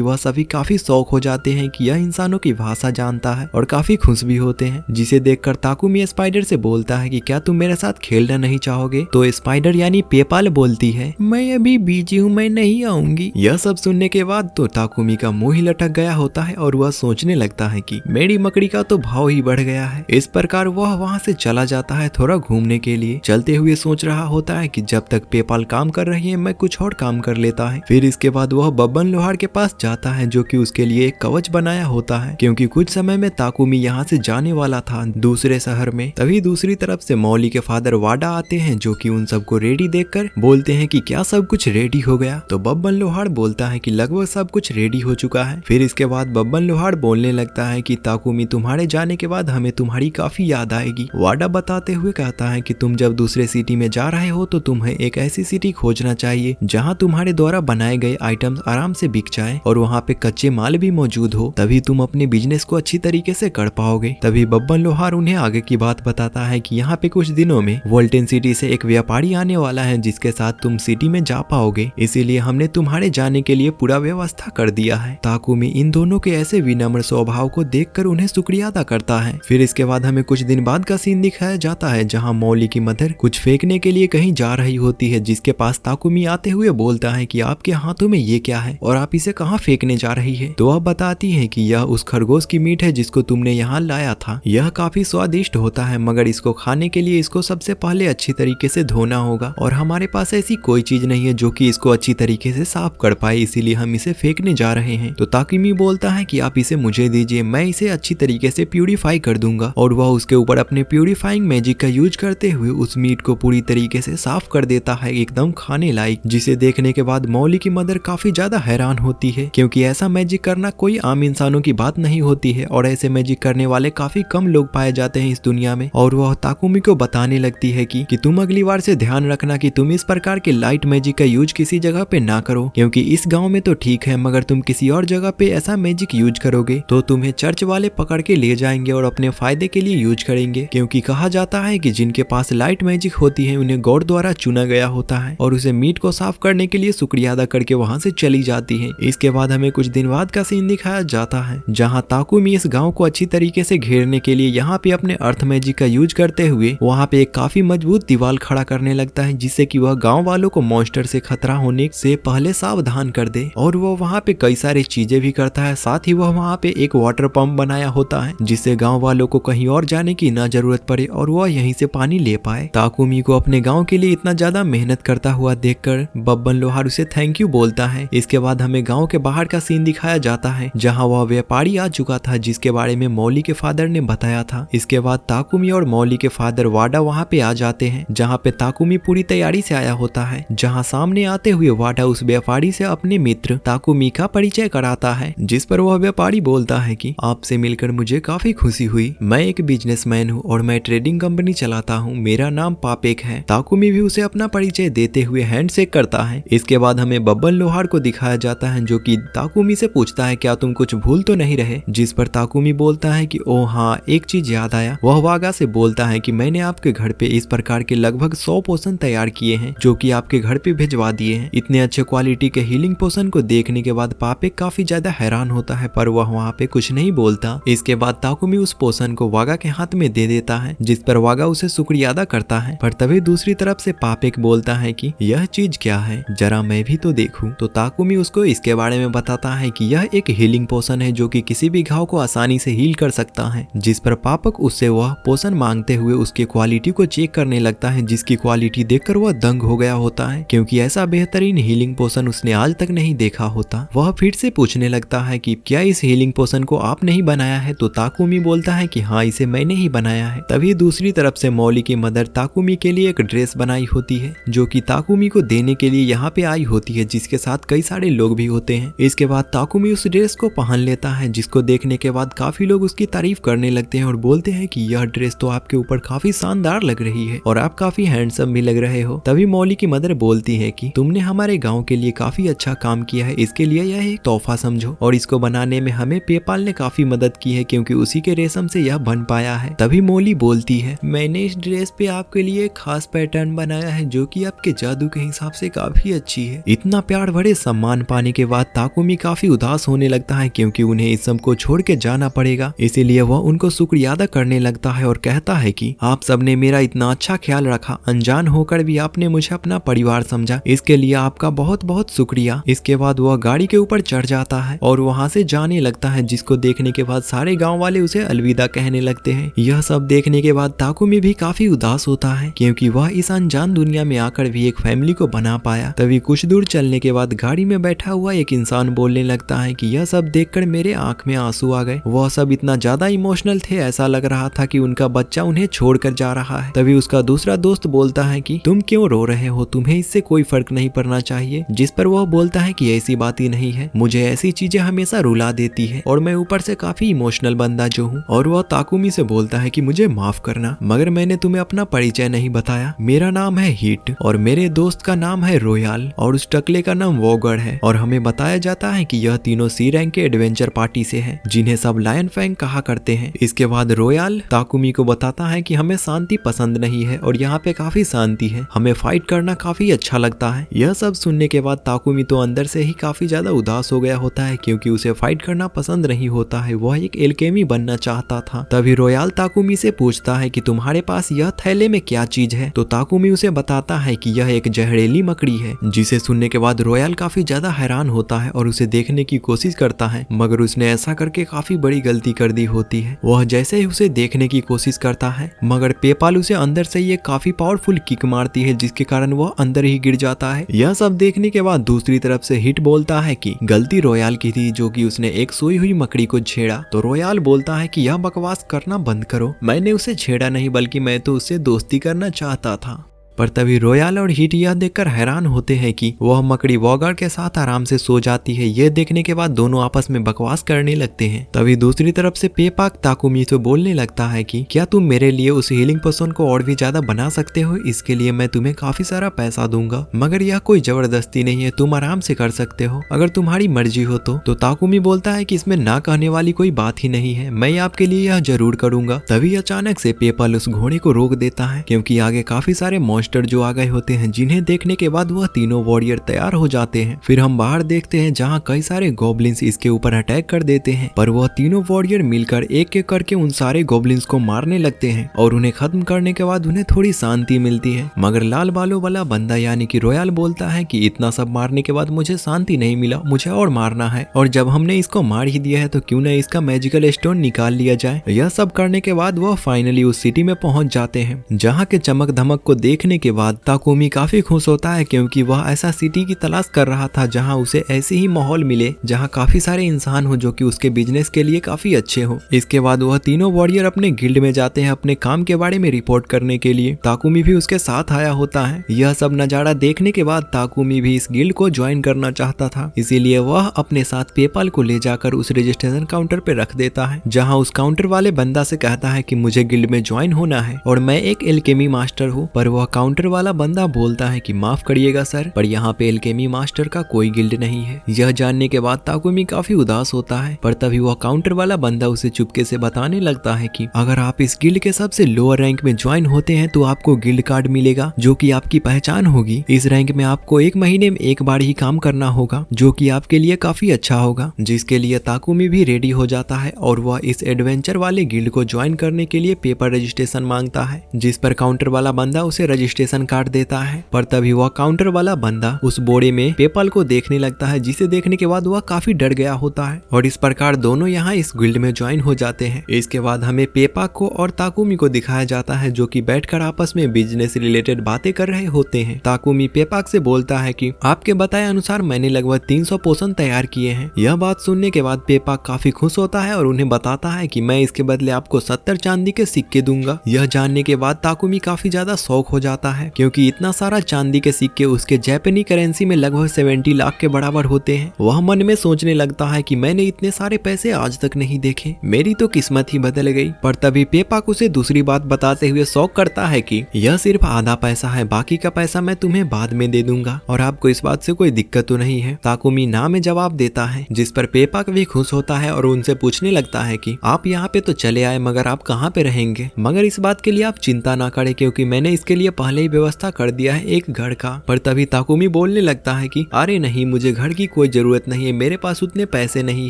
Speaker 1: वह सभी काफी शौक हो जाते हैं कि यह इंसानों की भाषा जानता है और काफी खुश भी होते हैं। जिसे देखकर ताकुमी स्पाइडर से बोलता है कि क्या तुम मेरे साथ खेलना नहीं चाहोगे? तो स्पाइडर यानी पेपाल बोलती है, मैं अभी बिजी हूँ, मैं नहीं आऊंगी। यह सब सुनने के बाद तो ताकुमी का मुंह ही लटक गया होता है और वह सोचने लगता है कि मेरी मकड़ी का तो भाव ही बढ़ गया है। इस प्रकार वह वहाँ से चला जाता है थोड़ा घूमने के लिए। चलते हुए सोच रहा होता है कि जब तक पेपाल काम कर रही है मैं कुछ और काम कर लेता है। फिर इसके बाद वह बब्बन लोहार के पास जाता है जो कि उसके लिए एक कवच बनाया होता है, क्योंकि कुछ समय में ताकुमी यहाँ से जाने वाला था दूसरे शहर में। तभी दूसरी तरफ से मौली के फादर वाडा आते हैं जो कि उन सबको रेडी देखकर बोलते हैं कि क्या सब कुछ रेडी हो गया? तो बब्बन लोहार बोलता है कि लगभग सब कुछ रेडी हो चुका है। फिर इसके बाद बब्बन लोहार बोलने लगता है कि ताकुमी तुम्हारे जाने के बाद हमें तुम्हारी काफी याद आएगी। वाडा बताते हुए कहता है कि तुम जब दूसरे सिटी में जा रहे हो तो तुम्हें एक ऐसी सिटी खोजना चाहिए जहाँ तुम्हारे द्वारा बनाए गए आइटम्स आराम से बिक जाए और वहाँ पे कच्चे माल भी मौजूद हो, तभी तुम अपने बिजनेस को अच्छी तरीके से कर पाओगे। तभी बब्बन लोहार उन्हें आगे की बात बताता है कि यहाँ पे कुछ दिनों में वोल्टेन सिटी से एक व्यापारी आने वाला है जिसके साथ तुम सिटी में जा पाओगे, इसीलिए हमने तुम्हारे जाने के लिए पूरा व्यवस्था कर दिया है। ताकुमी इन दोनों के ऐसे विनम्र स्वभाव को देखकर उन्हें शुक्रिया अदा करता है। फिर इसके बाद हमें कुछ दिन बाद का सीन दिखाया जाता है जहाँ मौली की मदर कुछ फेंकने के लिए कहीं जा रही होती है, जिसके पास ताकुमी आते हुए बोलता है कि आपके हाथों में ये क्या है और आप इसे कहाँ फेंकने जा रही है? तो वह बताती है कि यह उस खरगोश की मीट है जिसको तुमने यहाँ लाया था। यह काफी स्वादिष्ट होता है, मगर इसको खाने के लिए इसको सबसे पहले अच्छी तरीके से धोना होगा और हमारे पास ऐसी कोई चीज नहीं है जो कि इसको अच्छी तरीके से साफ कर पाए, इसीलिए हम इसे फेंकने जा रहे हैं। तो ताकुमी बोलता है कि आप इसे मुझे दीजिए, मैं इसे अच्छी तरीके से प्यूरिफाई कर दूंगा। और वह उसके ऊपर अपने प्यूरिफाइंग मैजिक का यूज करते हुए उस मीट को पूरी तरीके से साफ कर देता है, एकदम खाने लायक। जिसे देखने के बाद मौली की मदर काफी ज्यादा हैरान होती है, क्योंकि ऐसा मैजिक करना कोई आम इंसानों की बात नहीं होती है और ऐसे मैजिक करने वाले काफी कम लोग पाए जाते हैं इस दुनिया में। और वह ताकुमी को बताने लगती है कि तुम अगली बार से ध्यान रखना कि तुम इस प्रकार के लाइट मैजिक का यूज किसी जगह पे ना करो, क्योंकि इस गांव में तो ठीक है, मगर तुम किसी और जगह पे ऐसा मैजिक यूज करोगे तो तुम्हें चर्च वाले पकड़ के ले जाएंगे और अपने फायदे के लिए यूज करेंगे। क्योंकि कहा जाता है कि जिनके पास लाइट मैजिक होती है उन्हें गॉड द्वारा चुना गया होता है और उसे मीट को साफ करने के लिए शुक्रिया अदा करके वहाँ से चली जाती है। इसके बाद हमें कुछ दिन बाद का सीन दिखाया जाता है जहाँ ताकुमी इस गाँव को अच्छी तरीके से घेरने के लिए यहाँ पे अपने अर्थ मैजिक का यूज करते हुए वहाँ पे एक काफी मजबूत दीवार खड़ा करने लगता है, जिससे कि वह गांव वालों को मॉन्स्टर से खतरा होने से पहले सावधान कर दे। और वह वहाँ पे कई सारी चीजें भी करता है, साथ ही वह वहाँ पे एक वाटर पंप बनाया होता है जिससे गांव वालों को कहीं और जाने की न जरूरत पड़े और वह यहीं से पानी ले पाए। ताकुमी को अपने गाँव के लिए इतना ज्यादा मेहनत करता हुआ देखकर बब्बन लोहार उसे थैंक यू बोलता है। इसके बाद हमें गाँव के बाहर का सीन दिखाया जाता है जहाँ वह व्यापारी आ चुका था जिसके बारे में मौली के फादर ने बताया था। इसके बाद ताकुमी और मौली के फादर वाडा वहाँ पे आ जाते हैं जहाँ पे ताकुमी पूरी तैयारी से आया होता है। जहाँ सामने आते हुए वाडा उस व्यापारी से अपने मित्र ताकुमी का परिचय कराता है, जिस पर वह व्यापारी बोलता है कि आपसे मिलकर मुझे काफी खुशी हुई। मैं एक बिजनेसमैन हूँ और मैं ट्रेडिंग कंपनी चलाता हूँ। मेरा नाम पापेक है। ताकुमी भी उसे अपना परिचय देते हुए हैंडशेक करता है। इसके बाद हमें बब्बन लोहार को दिखाया जाता है जो कि ताकुमी से पूछता है क्या तुम कुछ भूल तो नहीं रहे? जिस पर ताकुमी बोलता है कि ओ हाँ, एक चीज याद आया। वह वागा से बोलता है कि मैंने आपके घर पे इस प्रकार के लगभग 100 पोशन तैयार किए हैं जो कि आपके घर पे भिजवा दिए हैं। इतने अच्छे क्वालिटी के हीलिंग पोशन को देखने के बाद पापेक काफी ज्यादा हैरान होता है, पर वह वहाँ पे कुछ नहीं बोलता। इसके बाद ताकुमी उस पोशन को वागा के हाथ में दे देता है, जिस पर वागा उसे शुक्रिया अदा करता है। पर तभी दूसरी तरफ से पापेक बोलता है कि यह चीज क्या है, जरा मैं भी तो देखूं। तो ताकुमी उसको इसके बारे में बताता है कि यह एक हीलिंग पोशन है जो कि किसी भी घाव को आसानी से हील कर सकता है। जिस पर पापक उससे वह पोशन मांगते हुए उसकी क्वालिटी को चेक करने लगता है, जिसकी क्वालिटी देखकर वह दंग हो गया होता है, क्योंकि ऐसा बेहतरीन हीलिंग पोशन उसने आज तक नहीं देखा होता। वह फिर से पूछने लगता है कि क्या इस हीलिंग पोशन को आपने ही बनाया है? तो ताकुमी बोलता है कि हाँ, इसे मैंने ही बनाया है। तभी दूसरी तरफ से मौली की मदर ताकुमी के लिए एक ड्रेस बनाई होती है जो कि ताकुमी को देने के लिए यहाँ पे आई होती है, जिसके साथ कई सारे लोग भी होते हैं। इसके बाद ताकुमी उस ड्रेस को पहन लेता है, जिसको देखने के बाद काफी लोग उसकी तारीफ करने लगते हैं और बोलते हैं कि यह ड्रेस तो आपके ऊपर काफी शानदार लग रही है और आप काफी हैंडसम भी लग रहे हो। तभी मौली की मदर बोलती है कि तुमने हमारे गांव के लिए काफी अच्छा काम किया है, इसके लिए यह एक तोहफा समझो। और इसको बनाने में हमें पेपाल ने काफी मदद की है, क्योंकि उसी के रेशम से यह बन पाया है। तभी मौली बोलती है मैंने इस ड्रेस पे आपके लिए एक खास पैटर्न बनाया है जो कि आपके के जादू के हिसाब से काफी अच्छी है। इतना प्यार भरे सम्मान पाने के बाद ताकुमी काफी उदास होने लगता है क्योंकि उन्हें इस सब को छोड़ के जाना पड़ेगा। इसीलिए वह उनको शुक्रिया अदा करने लगता है और कहता है कि आप सबने मेरा इतना अच्छा ख्याल रखा, अनजान होकर भी आपने मुझे अपना परिवार समझा, इसके लिए आपका बहुत बहुत शुक्रिया। इसके बाद वह गाड़ी के ऊपर चढ़ जाता है और वहाँ से जाने लगता है, जिसको देखने के बाद सारे गाँव वाले उसे अलविदा कहने लगते हैं। यह सब देखने के बाद ताकुमी भी काफी उदास होता है क्योंकि वह इस अनजान दुनिया में आकर भी एक फैमिली को बना पाया। तभी कुछ दूर चलने के बाद गाड़ी में बैठा हुआ एक इंसान बोलने लगता है कि यह सब देखकर मेरे आंख में आंसू आ गए। वह सब इतना ज्यादा इमोशनल थे, ऐसा लग रहा था कि उनका बच्चा उन्हें छोड़कर जा रहा है। तभी उसका दूसरा दोस्त बोलता है कि तुम क्यों रो रहे हो, तुम्हें इससे कोई फर्क नहीं पड़ना चाहिए। जिस पर वह बोलता है कि ऐसी बात ही नहीं है, मुझे ऐसी चीजें हमेशा रुला देती है और मैं ऊपर से काफी इमोशनल बंदा जो हूँ। और वह ताकुमी से बोलता है कि मुझे माफ करना, मगर मैंने तुम्हें अपना परिचय नहीं बताया। मेरा नाम है हिट और मेरे दोस्त का नाम है रोयाल और उस टकले का नाम वॉगर है। और हमें बताया जाता है कि यह तीनों सी रैंक के एडवेंचर पार्टी से हैं, जिन्हें सब लायन फैंग कहा करते हैं। इसके बाद रोयाल ताकुमी को बताता है कि हमें शांति पसंद नहीं है और यहाँ पे काफी शांति है, हमें फाइट करना काफी अच्छा लगता है। यह सब सुनने के बाद ताकुमी तो अंदर से ही काफी ज्यादा उदास हो गया होता है क्योंकि उसे फाइट करना पसंद नहीं होता है, वह एक एल्केमी बनना चाहता था। तभी रोयाल ताकुमी से पूछता है कि तुम्हारे पास यह थैले में क्या चीज है, तो ताकुमी उसे बताता है कि यह एक जहरीली मकड़ी है। जिसे सुनने के बाद रोयाल काफी ज्यादा हैरान होता है और उसे देखने की कोशिश करता है, मगर उसने ऐसा करके काफी बड़ी गलती कर दी होती है। वह जैसे ही उसे देखने की कोशिश करता है, मगर पेपाल उसे अंदर से ये काफी पावरफुल किक मारती है, जिसके कारण वह अंदर ही गिर जाता है। यह सब देखने के बाद दूसरी तरफ से हिट बोलता है कि गलती रोयाल की थी, जो कि उसने एक सोई हुई मकड़ी को छेड़ा। तो रोयाल बोलता है कि यह बकवास करना बंद करो, मैंने उसे छेड़ा नहीं बल्कि मैं तो उससे दोस्ती करना चाहता था। पर तभी रोयाल और हिट यह देखकर हैरान होते हैं कि वह मकड़ी वॉगर के साथ आराम से सो जाती है। यह देखने के बाद दोनों आपस में बकवास करने लगते हैं। तभी दूसरी तरफ से पेपाक ताकुमी से बोलने लगता है कि क्या तुम मेरे लिए उस हीलिंग पोशन को और भी ज्यादा बना सकते हो, इसके लिए मैं तुम्हें काफी सारा पैसा दूंगा, मगर यह कोई जबरदस्ती नहीं है, तुम आराम से कर सकते हो अगर तुम्हारी मर्जी हो तो ताकुमी बोलता है कि इसमें ना कहने वाली कोई बात ही नहीं है, मैं आपके लिए यह जरूर करूंगा। तभी अचानक से पेपल उस घोड़े को रोक देता है क्योंकि आगे काफी सारे मॉन्स्टर जो आ गए होते हैं, जिन्हें देखने के बाद वह तीनों वॉरियर तैयार हो जाते हैं। फिर हम बाहर देखते हैं जहां कई सारे गॉब्लिन्स इसके ऊपर अटैक कर देते हैं, पर वह तीनों वॉरियर मिलकर एक एक करके उन सारे गॉब्लिन्स को मारने लगते हैं और उन्हें खत्म करने के बाद उन्हें थोड़ी शांति मिलती है। मगर लाल बालों वाला बंदा यानी कि रोयाल बोलता है कि इतना सब मारने के बाद मुझे शांति नहीं मिला, मुझे और मारना है, और जब हमने इसको मार ही दिया है तो क्यों न इसका मैजिकल स्टोन निकाल लिया जाए। यह सब करने के बाद वह फाइनली उस सिटी में पहुंच जाते हैं, जहाँ के चमक धमक को देखने के बाद ताकुमी काफी खुश होता है क्योंकि वह ऐसा सिटी की तलाश कर रहा था जहां उसे ऐसे ही माहौल मिले जहां काफी सारे इंसान हो जो कि उसके बिजनेस के लिए काफी अच्छे हो। इसके बाद वह तीनों वॉरियर अपने गिल्ड में जाते हैं अपने काम के बारे में रिपोर्ट करने के लिए। ताकुमी भी उसके साथ आया होता है। यह सब नजारा देखने के बाद ताकुमी भी इस गिल्ड को ज्वाइन करना चाहता था, इसीलिए वह अपने साथ पेपाल को ले जाकर उस रजिस्ट्रेशन काउंटर पे रख देता है, जहाँ उस काउंटर वाले बंदा से कहता है कि मुझे गिल्ड में ज्वाइन होना है और मैं एक एल्केमी मास्टर हूँ। पर वह काउंटर वाला बंदा बोलता है कि माफ करिएगा सर, पर यहाँ पे एल्केमी मास्टर का कोई गिल्ड नहीं है। यह जानने के बाद ताकुमी काफी उदास होता है, पर तभी वह काउंटर वाला बंदा उसे चुपके से बताने लगता है कि अगर आप इस गिल्ड के सबसे लोअर रैंक में ज्वाइन होते हैं तो आपको गिल्ड कार्ड मिलेगा, जो कि आपकी पहचान होगी। इस रैंक में आपको एक महीने में एक बार ही काम करना होगा, जो कि आपके लिए काफी अच्छा होगा। जिसके लिए ताकुमी भी रेडी हो जाता है और वह इस एडवेंचर वाले गिल्ड को ज्वाइन करने के लिए पेपर रजिस्ट्रेशन मांगता है, जिस पर काउंटर वाला बंदा उसे रजिस्ट्रेशन कार्ड देता है। पर तभी वह काउंटर वाला बंदा उस बोरे में पेपाल को देखने लगता है, जिसे देखने के बाद वह काफी डर गया होता है और इस प्रकार दोनों यहाँ इस गिल्ड में ज्वाइन हो जाते हैं। इसके बाद हमें पेपाक को और ताकुमी को दिखाया जाता है जो कि बैठकर आपस में बिजनेस रिलेटेड बातें कर रहे होते हैं। ताकुमी पेपाक से बोलता है कि आपके बताए अनुसार मैंने लगभग 300 पोशन तैयार किए हैं। यह बात सुनने के बाद पेपाक काफी खुश होता है और उन्हें बताता है कि मैं इसके बदले आपको 70 चांदी के सिक्के दूंगा। यह जानने के बाद ताकुमी काफी ज्यादा शौक हो जाता है क्योंकि इतना सारा चांदी के सिक्के उसके जापानी करेंसी में लगभग 70 लाख के बराबर होते हैं। वह मन में सोचने लगता है कि मैंने इतने सारे पैसे आज तक नहीं देखे, मेरी तो किस्मत ही बदल गई। पर तभी पेपाक उसे दूसरी बात बताते हुए शौक करता है कि यह सिर्फ आधा पैसा है, बाकी का पैसा मैं तुम्हें बाद में दे दूंगा और आपको इस बात से कोई दिक्कत तो नहीं है। ताकुमी ना में जवाब देता है, जिस पर पेपाक भी खुश होता है और उनसे पूछने लगता है कि आप यहाँ पे तो चले आए, मगर आप कहाँ पे रहेंगे? मगर इस बात के लिए आप चिंता ना करें क्योंकि मैंने इसके लिए पहले पहले ही व्यवस्था कर दिया है एक घर का। पर तभी ताकुमी बोलने लगता है कि अरे नहीं, मुझे घर की कोई जरूरत नहीं है, मेरे पास उतने पैसे नहीं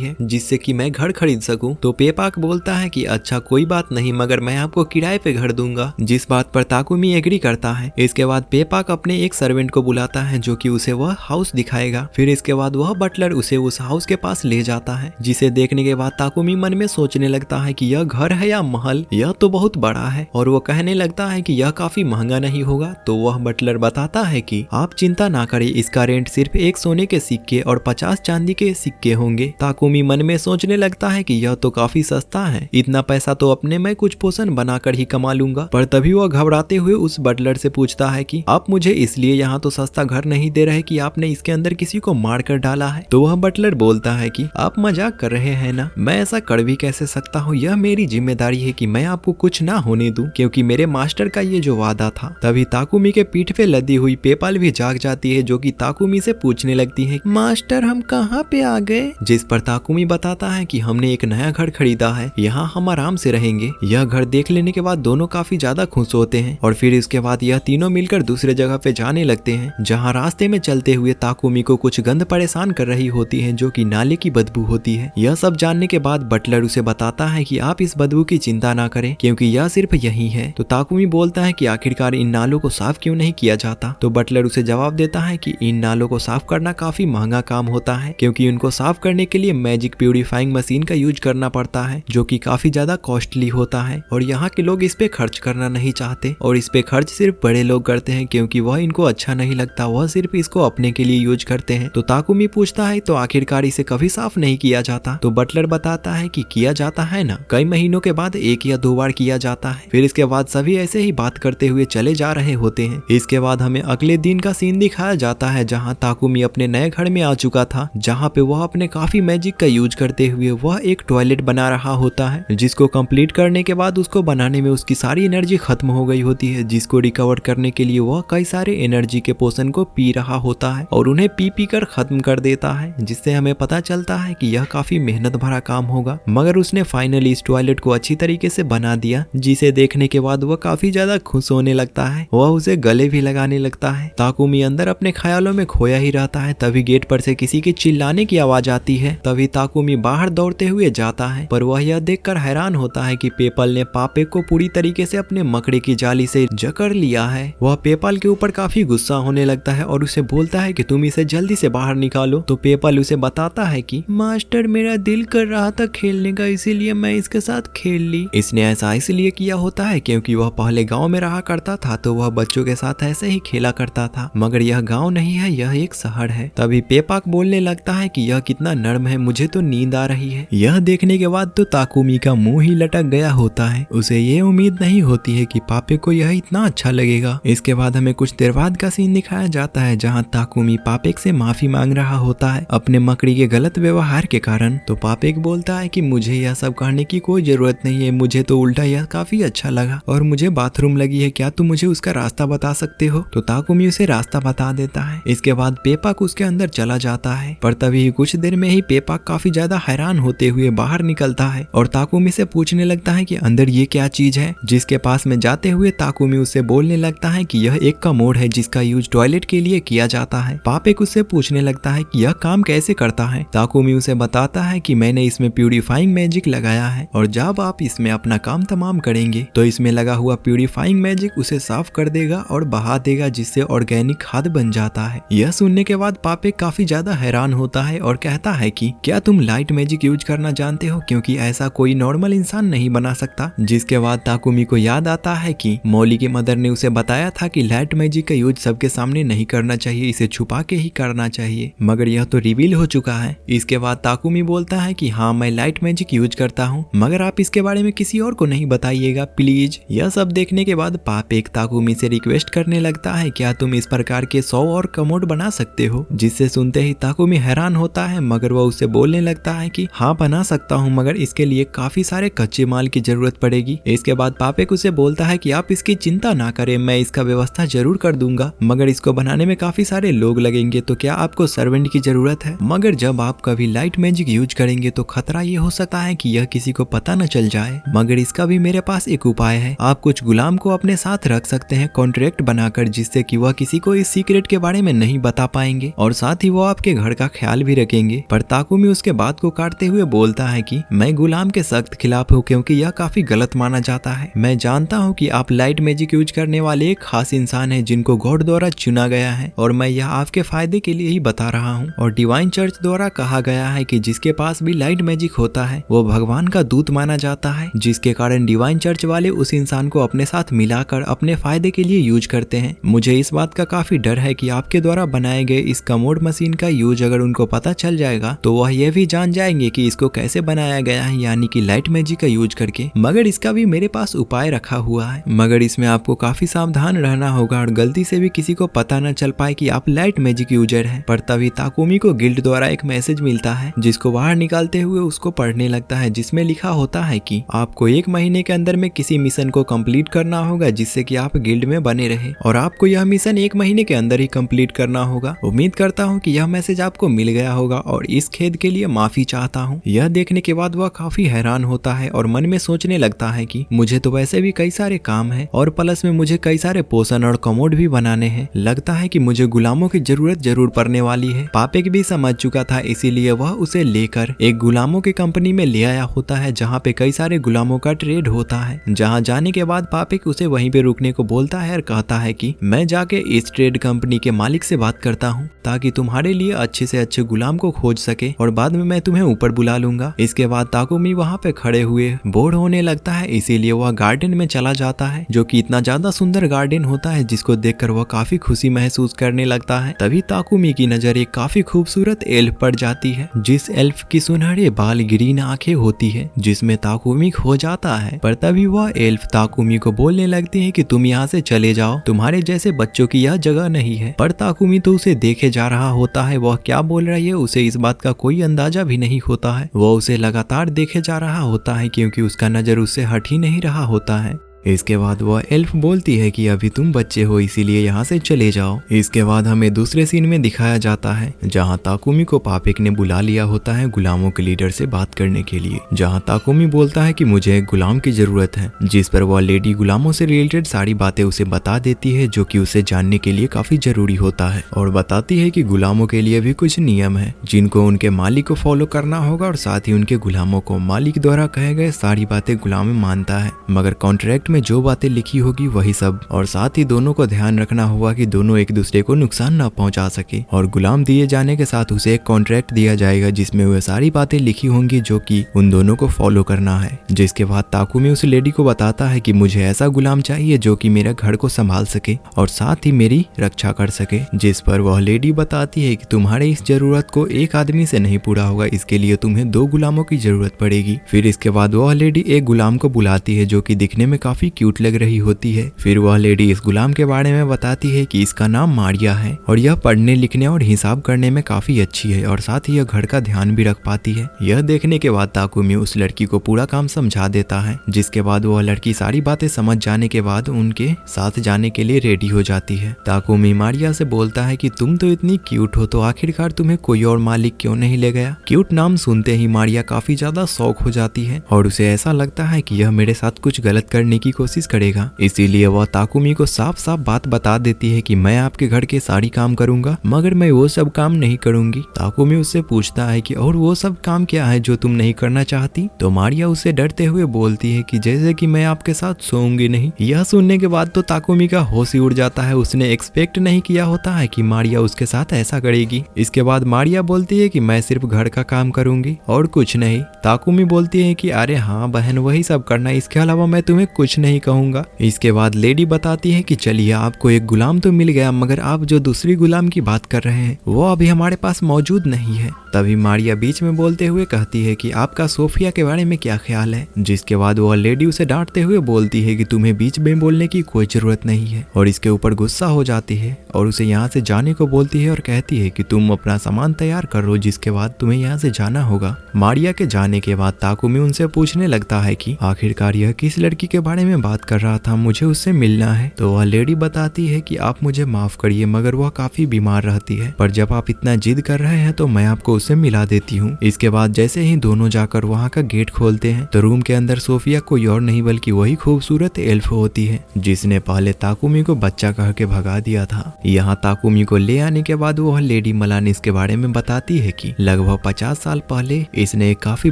Speaker 1: है जिससे कि मैं घर खरीद सकूं। तो पेपाक बोलता है कि अच्छा कोई बात नहीं, मगर मैं आपको किराए पे घर दूंगा, जिस बात पर ताकुमी एग्री करता है। इसके बाद पेपाक अपने एक सर्वेंट को बुलाता है जो कि उसे वह हाउस दिखाएगा। फिर इसके बाद वह बटलर उसे उस हाउस के पास ले जाता है, जिसे देखने के बाद ताकुमी मन में सोचने लगता है कि यह घर है या महल, यह तो बहुत बड़ा है। और वो कहने लगता है कि यह काफी महंगा नहीं होगा। तो वह बटलर बताता है कि आप चिंता ना करें, इसका रेंट सिर्फ 1 सोने के सिक्के और 50 चांदी के सिक्के होंगे। ताकुमी मन में सोचने लगता है कि यह तो काफी सस्ता है, इतना पैसा तो अपने मैं कुछ पोषण बनाकर ही कमा लूंगा। पर तभी वह घबराते हुए उस बटलर से पूछता है कि आप मुझे इसलिए यहाँ तो सस्ता घर नहीं दे रहे कि आपने इसके अंदर किसी को मार कर डाला है। तो वह बटलर बोलता है कि आप मजाक कर रहे हैं ना, मैं ऐसा कर भी कैसे सकता हूँ, यह मेरी जिम्मेदारी है कि मैं आपको कुछ ना होने दूं, क्योंकि मेरे मास्टर का ये जो वादा था। तभी ताकुमी के पीठ पे लदी हुई पेपाल भी जाग जाती है, जो कि ताकुमी से पूछने लगती है, मास्टर हम कहाँ पे आ गए? जिस पर ताकुमी बताता है कि हमने एक नया घर खरीदा है, यहाँ हम आराम से रहेंगे। यह घर देख लेने के बाद दोनों काफी ज्यादा खुश होते हैं और फिर इसके बाद यह तीनों मिलकर दूसरे जगह पे जाने लगते हैं, जहाँ रास्ते में चलते हुए ताकुमी को कुछ गंध परेशान कर रही होती है, जो कि नाले की बदबू होती है। यह सब जानने के बाद बटलर उसे बताता है कि आप इस बदबू की चिंता ना करें, क्योंकि यह सिर्फ यही है। तो ताकुमी बोलता है कि आखिरकार इन नालों को साफ क्यों नहीं किया जाता? तो बटलर उसे जवाब देता है कि इन नालों को साफ करना काफी महंगा काम होता है, क्योंकि उनको साफ करने के लिए मैजिक प्यूरिफाइंग मशीन का यूज करना पड़ता है, जो कि काफी ज्यादा कॉस्टली होता है। और यहाँ के लोग इस पे खर्च करना नहीं चाहते, और इस पे खर्च सिर्फ बड़े लोग करते हैं, क्योंकि वह इनको अच्छा नहीं लगता, वह सिर्फ इसको अपने के लिए यूज करते हैं। तो ताकुमी पूछता है तो आखिरकार इसे कभी साफ नहीं किया जाता? तो बटलर बताता है कि किया जाता है ना, कई महीनों के बाद 1 या 2 बार किया जाता है। फिर इसके बाद सभी ऐसे ही बात करते हुए चले जा रहे होते हैं। इसके बाद हमें अगले दिन का सीन दिखाया जाता है, जहाँ ताकुमी अपने नए घर में आ चुका था, जहाँ पे वह अपने काफी मैजिक का यूज करते हुए वह एक टॉयलेट बना रहा होता है, जिसको कंप्लीट करने के बाद उसको बनाने में उसकी सारी एनर्जी खत्म हो गई होती है, जिसको रिकवर करने के लिए वह कई सारे एनर्जी के पोषण को पी रहा होता है और उन्हें पी पी कर खत्म कर देता है, जिससे हमें पता चलता है कि यह काफी मेहनत भरा काम होगा। मगर उसने फाइनली इस टॉयलेट को अच्छी तरीके से बना दिया, जिसे देखने के बाद वह काफी ज्यादा खुश होने लगता है। वह उसे गले भी लगाने लगता है। ताकुमी अंदर अपने ख्यालों में खोया ही रहता है। तभी गेट पर से किसी के चिल्लाने की आवाज आती है। तभी ताकुमी बाहर दौड़ते हुए जाता है, पर वह यह देखकर हैरान होता है कि पेपल ने पापे को पूरी तरीके से अपने मकड़े की जाली से जकड़ लिया है। वह पेपल के ऊपर काफी गुस्सा होने लगता है और उसे बोलता है कि तुम इसे जल्दी से बाहर निकालो। तो पेपल उसे बताता है कि मास्टर मेरा दिल कर रहा था खेलने का, इसीलिए मैं इसके साथ खेल ली। इसने ऐसा इसलिए किया होता है क्योंकि वह पहले गांव में रहा करता था, तो वह बच्चों के साथ ऐसे ही खेला करता था। मगर यह गांव नहीं है, यह एक शहर है। तभी पेपाक बोलने लगता है कि यह कितना नर्म है, मुझे तो नींद आ रही है। यह देखने के बाद तो ताकुमी का मुंह ही लटक गया होता है। उसे ये उम्मीद नहीं होती है कि पापे को यह इतना अच्छा लगेगा। इसके बाद हमें कुछ देर बाद का सीन दिखाया जाता है, जहाँ ताकुमी पापेक से माफी मांग रहा होता है अपने मकड़ी के गलत व्यवहार के कारण। तो पापेक बोलता है कि मुझे यह सब करने की कोई जरूरत नहीं है, मुझे तो उल्टा यह काफी अच्छा लगा और मुझे बाथरूम लगी है, क्या तुम मुझे उसका रास्ता बता सकते हो? तो ताकुमी उसे रास्ता बता देता है। इसके बाद पेपाक उसके अंदर चला जाता है, पर तभी कुछ देर में ही पेपाक काफी ज्यादा हैरान होते हुए बाहर निकलता है और ताकुमी से पूछने लगता है कि अंदर ये क्या चीज है। जिसके पास में जाते हुए ताकुमी उससे बोलने लगता है कि यह एक कमोड है, जिसका यूज टॉयलेट के लिए किया जाता है। पापेक उससे पूछने लगता है कि यह काम कैसे करता है। ताकुमी उसे बताता है कि मैंने इसमें प्यूरिफाइंग मैजिक लगाया है और जब आप इसमें अपना काम तमाम करेंगे तो इसमें लगा हुआ प्यूरिफाइंग मैजिक उसे साफ कर देगा और बहा देगा, जिससे ऑर्गेनिक खाद बन जाता है। यह सुनने के बाद पापेक काफी ज्यादा हैरान होता है और कहता है कि क्या तुम लाइट मैजिक यूज करना जानते हो, क्योंकि ऐसा कोई नॉर्मल इंसान नहीं बना सकता। जिसके बाद ताकुमी को याद आता है कि मौली की मदर ने उसे बताया था कि लाइट मैजिक का यूज सबके सामने नहीं करना चाहिए, इसे छुपा के ही करना चाहिए, मगर यह तो रिवील हो चुका है। इसके बाद ताकुमी बोलता है कि हाँ मैं लाइट मैजिक यूज करता हूँ, मगर आप इसके बारे में किसी और को नहीं बताइएगा प्लीज। यह सब देखने के बाद पापेक ताकुमी से रिक्वेस्ट करने लगता है क्या तुम इस प्रकार के 100 और कमोड बना सकते हो। जिससे सुनते ही ताकुमी हैरान होता है, मगर वह उससे बोलने लगता है कि हाँ बना सकता हूँ, मगर इसके लिए काफी सारे कच्चे माल की जरूरत पड़ेगी। इसके बाद पापेक उसे बोलता है कि आप इसकी चिंता ना करें, मैं इसका व्यवस्था जरूर कर दूंगा, मगर इसको बनाने में काफी सारे लोग लगेंगे, तो क्या आपको सर्वेंट की जरूरत है। मगर जब आप कभी लाइट मैजिक यूज करेंगे तो खतरा ये हो सकता है कि यह किसी को पता न चल जाए, मगर इसका भी मेरे पास एक उपाय है। आप कुछ गुलाम को अपने साथ रख सकते सकते हैं कॉन्ट्रैक्ट बनाकर, जिससे कि वह किसी को इस सीक्रेट के बारे में नहीं बता पाएंगे और साथ ही वो आपके घर का ख्याल भी रखेंगे। पर ताकुमी उसके बात को काटते हुए बोलता है कि मैं गुलाम के सख्त खिलाफ हूँ, क्योंकि यह काफी गलत माना जाता है। मैं जानता हूँ कि आप लाइट मैजिक यूज करने वाले एक खास इंसान है जिनको गॉड द्वारा चुना गया है, और मैं यह आपके फायदे के लिए ही बता रहा हूँ। और डिवाइन चर्च द्वारा कहा गया है कि जिसके पास भी लाइट मैजिक होता है वो भगवान का दूत माना जाता है, जिसके कारण डिवाइन चर्च वाले उस इंसान को अपने साथ मिलाकर अपने फायदे के लिए यूज करते हैं। मुझे इस बात का काफी डर है कि आपके द्वारा बनाए गए इस कमोड मशीन का यूज अगर उनको पता चल जाएगा तो वह यह भी जान जाएंगे कि इसको कैसे बनाया गया है, यानी कि लाइट मैजिक का यूज करके। मगर इसका भी मेरे पास उपाय रखा हुआ है, मगर इसमें आपको काफी सावधान रहना होगा और गलती से भी किसी को पता न चल पाए कि आप लाइट मैजिक यूजर हैं। पर तभी ताकुमी को गिल्ड द्वारा एक मैसेज मिलता है, जिसको बाहर निकालते हुए उसको पढ़ने लगता है, जिसमें लिखा होता है कि आपको 1 महीने के अंदर में किसी मिशन को कंप्लीट करना होगा जिससे कि आप गिल्ड में बने रहे, और आपको यह मिशन 1 महीने के अंदर ही कंप्लीट करना होगा। उम्मीद करता हूँ कि यह मैसेज आपको मिल गया होगा और इस खेद के लिए माफी चाहता हूँ। यह देखने के बाद वह काफी हैरान होता है और मन में सोचने लगता है कि मुझे तो वैसे भी कई सारे काम है और प्लस में मुझे कई सारे पोषण और कमोड भी बनाने हैं। लगता है कि मुझे गुलामों की जरूरत जरूर पड़ने वाली है। पापेक भी समझ चुका था, इसीलिए वह उसे लेकर एक गुलामों की कंपनी में ले आया होता है जहाँ पे कई सारे गुलामों का ट्रेड होता है। जहाँ जाने के बाद पापेक उसे वहीं पे रुकने को बोलता है और कहता है कि मैं जाके इस ट्रेड कंपनी के मालिक से बात करता हूँ ताकि तुम्हारे लिए अच्छे से अच्छे गुलाम को खोज सके और बाद में मैं तुम्हें ऊपर बुला लूंगा। इसके बाद ताकुमी वहाँ पे खड़े हुए बोर होने लगता है, इसीलिए वह गार्डन में चला जाता है, जो कि इतना ज्यादा सुंदर गार्डन होता है जिसको देखकर वह काफी खुशी महसूस करने लगता है। तभी ताकुमी की नजर एक काफी खूबसूरत एल्फ पर जाती है, जिस एल्फ की सुनहरे बाल ग्रीन आंखें होती है, जिसमें ताकुमी खो जाता है। पर तभी वह एल्फ ताकुमी को बोलने लगती है कि तुम यहाँ से चले जाओ, तुम्हारे जैसे बच्चों की यह जगह नहीं है। पर ताकुमी तो उसे देखे जा रहा होता है, वह क्या बोल रही है उसे इस बात का कोई अंदाजा भी नहीं होता है। वह उसे लगातार देखे जा रहा होता है क्योंकि उसका नजर उससे हट ही नहीं रहा होता है। इसके बाद वह एल्फ बोलती है कि अभी तुम बच्चे हो इसीलिए यहाँ से चले जाओ। इसके बाद हमें दूसरे सीन में दिखाया जाता है जहाँ ताकुमी को पापेक ने बुला लिया होता है गुलामों के लीडर से बात करने के लिए, जहाँ ताकुमी बोलता है कि मुझे एक गुलाम की जरूरत है, जिस पर वह लेडी गुलामों से रिलेटेड सारी बातें उसे बता देती है जो कि उसे जानने के लिए काफी जरूरी होता है, और बताती है कि गुलामों के लिए भी कुछ नियम है जिनको उनके मालिक को फॉलो करना होगा, और साथ ही उनके गुलामों को मालिक द्वारा कहे गए सारी बातें गुलाम मानता है, मगर कॉन्ट्रैक्ट में जो बातें लिखी होगी वही सब, और साथ ही दोनों को ध्यान रखना होगा कि दोनों एक दूसरे को नुकसान न पहुंचा सके। और गुलाम दिए जाने के साथ उसे एक कॉन्ट्रैक्ट दिया जाएगा जिसमें वह सारी बातें लिखी होंगी जो कि उन दोनों को फॉलो करना है। जिसके बाद ताकुमी उस लेडी को बताता है कि मुझे ऐसा गुलाम चाहिए जो कि मेरे घर को संभाल सके और साथ ही मेरी रक्षा कर सके, जिस पर वह लेडी बताती है कि तुम्हारे इस जरूरत को एक आदमी से नहीं पूरा होगा, इसके लिए तुम्हें 2 गुलामों की जरूरत पड़ेगी। फिर इसके बाद वह लेडी एक गुलाम को बुलाती है जो कि दिखने में काफी क्यूट लग रही होती है। फिर वह लेडी इस गुलाम के बारे में बताती है कि इसका नाम मारिया है और यह पढ़ने लिखने और हिसाब करने में काफी अच्छी है और साथ ही यह घर का ध्यान भी रख पाती है। यह देखने के बाद ताकुमी उस लड़की को पूरा काम समझा देता है, जिसके बाद वह लड़की सारी बातें समझ जाने के बाद उनके साथ जाने के लिए रेडी हो जाती है। ताकुमी मारिया से बोलता है कि तुम तो इतनी क्यूट हो तो आखिरकार तुम्हें कोई और मालिक क्यों नहीं ले गया। क्यूट नाम सुनते ही मारिया काफी ज्यादा शौक हो जाती है और उसे ऐसा लगता है कि यह मेरे साथ कुछ गलत करने की कोशिश करेगा, इसीलिए वह ताकुमी को साफ साफ बात बता देती है कि मैं आपके घर के सारी काम करूंगा मगर मैं वो सब काम नहीं करूंगी। ताकुमी उससे पूछता है कि और वो सब काम क्या है जो तुम नहीं करना चाहती, तो मारिया उससे डरते हुए बोलती है कि जैसे कि मैं आपके साथ सोऊंगी नहीं। यह सुनने के बाद तो ताकुमी का होश ही उड़ जाता है, उसने एक्सपेक्ट नहीं किया होता है कि मारिया उसके साथ ऐसा करेगी। इसके बाद मारिया बोलती है कि मैं सिर्फ घर का काम करूंगी और कुछ नहीं। ताकुमी बोलती है कि अरे हाँ बहन वही सब करना, इसके अलावा मैं तुम्हें कुछ नहीं कहूंगा। इसके बाद लेडी बताती है कि चलिए आपको एक गुलाम तो मिल गया मगर आप जो दूसरी गुलाम की बात कर रहे हैं वो अभी हमारे पास मौजूद नहीं है। तभी मारिया बीच में बोलते हुए कहती है कि आपका सोफिया के बारे में क्या ख्याल है, जिसके बाद वह लेडी उसे डांटते हुए बोलती है कि तुम्हें बीच में बोलने की कोई जरूरत नहीं है, और इसके ऊपर गुस्सा हो जाती है और उसे यहाँ से जाने को बोलती है और कहती है कि तुम अपना सामान तैयार करो जिसके बाद तुम्हें यहाँ से जाना होगा। मारिया के जाने के बाद ताकुमी उनसे पूछने लगता है कि आखिरकार यह किस लड़की के बारे में में बात कर रहा था, मुझे उससे मिलना है। तो वह लेडी बताती है कि आप मुझे माफ करिए मगर वह काफी बीमार रहती है, पर जब आप इतना जिद कर रहे हैं तो मैं आपको उससे मिला देती हूँ। इसके बाद जैसे ही दोनों जाकर वहाँ का गेट खोलते हैं तो रूम के अंदर सोफिया कोई और नहीं बल्कि वही खूबसूरत एल्फ होती है जिसने पहले ताकुमी को बच्चा कह के भगा दिया था। यहाँ ताकुमी को ले आने के बाद वह लेडी मलान इसके बारे में बताती है कि लगभग 50 साल पहले इसने एक काफी